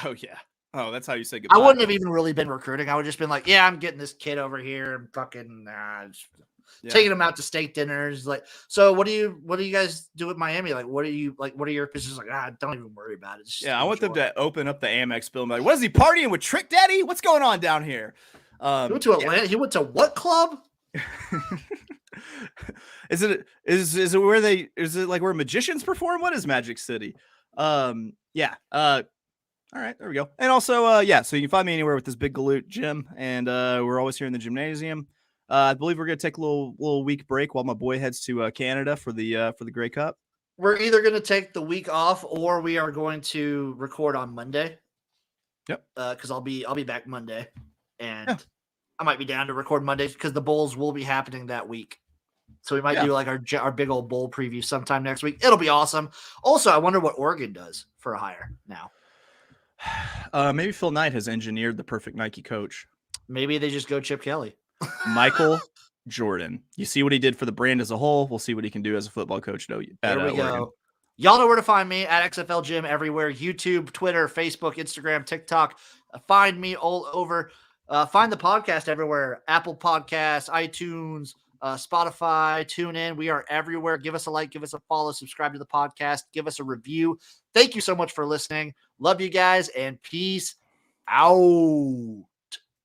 Oh yeah. Oh, that's how you say goodbye. I wouldn't have even really been recruiting. I would just been like, yeah, I'm getting this kid over here and fucking taking him out to steak dinners. Like, so what do you guys do at Miami? Like, what are your positions? Like, don't even worry about it. Yeah, I want them to open up the Amex bill and be like, what is he partying with Trick Daddy? What's going on down here? He went to Atlanta. Yeah. He went to what club? Is it like where magicians perform? What is Magic City? All right, there we go. And also, so you can find me anywhere with this big galoot gym, and we're always here in the Jimnasium. I believe we're gonna take a little week break while my boy heads to Canada for the Grey Cup. We're either gonna take the week off or we are going to record on Monday. Yep. Because I'll be back Monday, and I might be down to record Mondays because the bowls will be happening that week. So we might do like our big old bowl preview sometime next week. It'll be awesome. Also, I wonder what Oregon does for a hire now. Maybe Phil Knight has engineered the perfect Nike coach. Maybe they just go Chip Kelly. Michael Jordan. You see what he did for the brand as a whole. We'll see what he can do as a football coach. There we go. Y'all know where to find me at XFL Jim everywhere. YouTube, Twitter, Facebook, Instagram, TikTok. Find me all over. Find the podcast everywhere. Apple Podcasts, iTunes, Spotify, TuneIn. We are everywhere. Give us a like, give us a follow, subscribe to the podcast, give us a review. Thank you so much for listening. Love you guys, and peace out.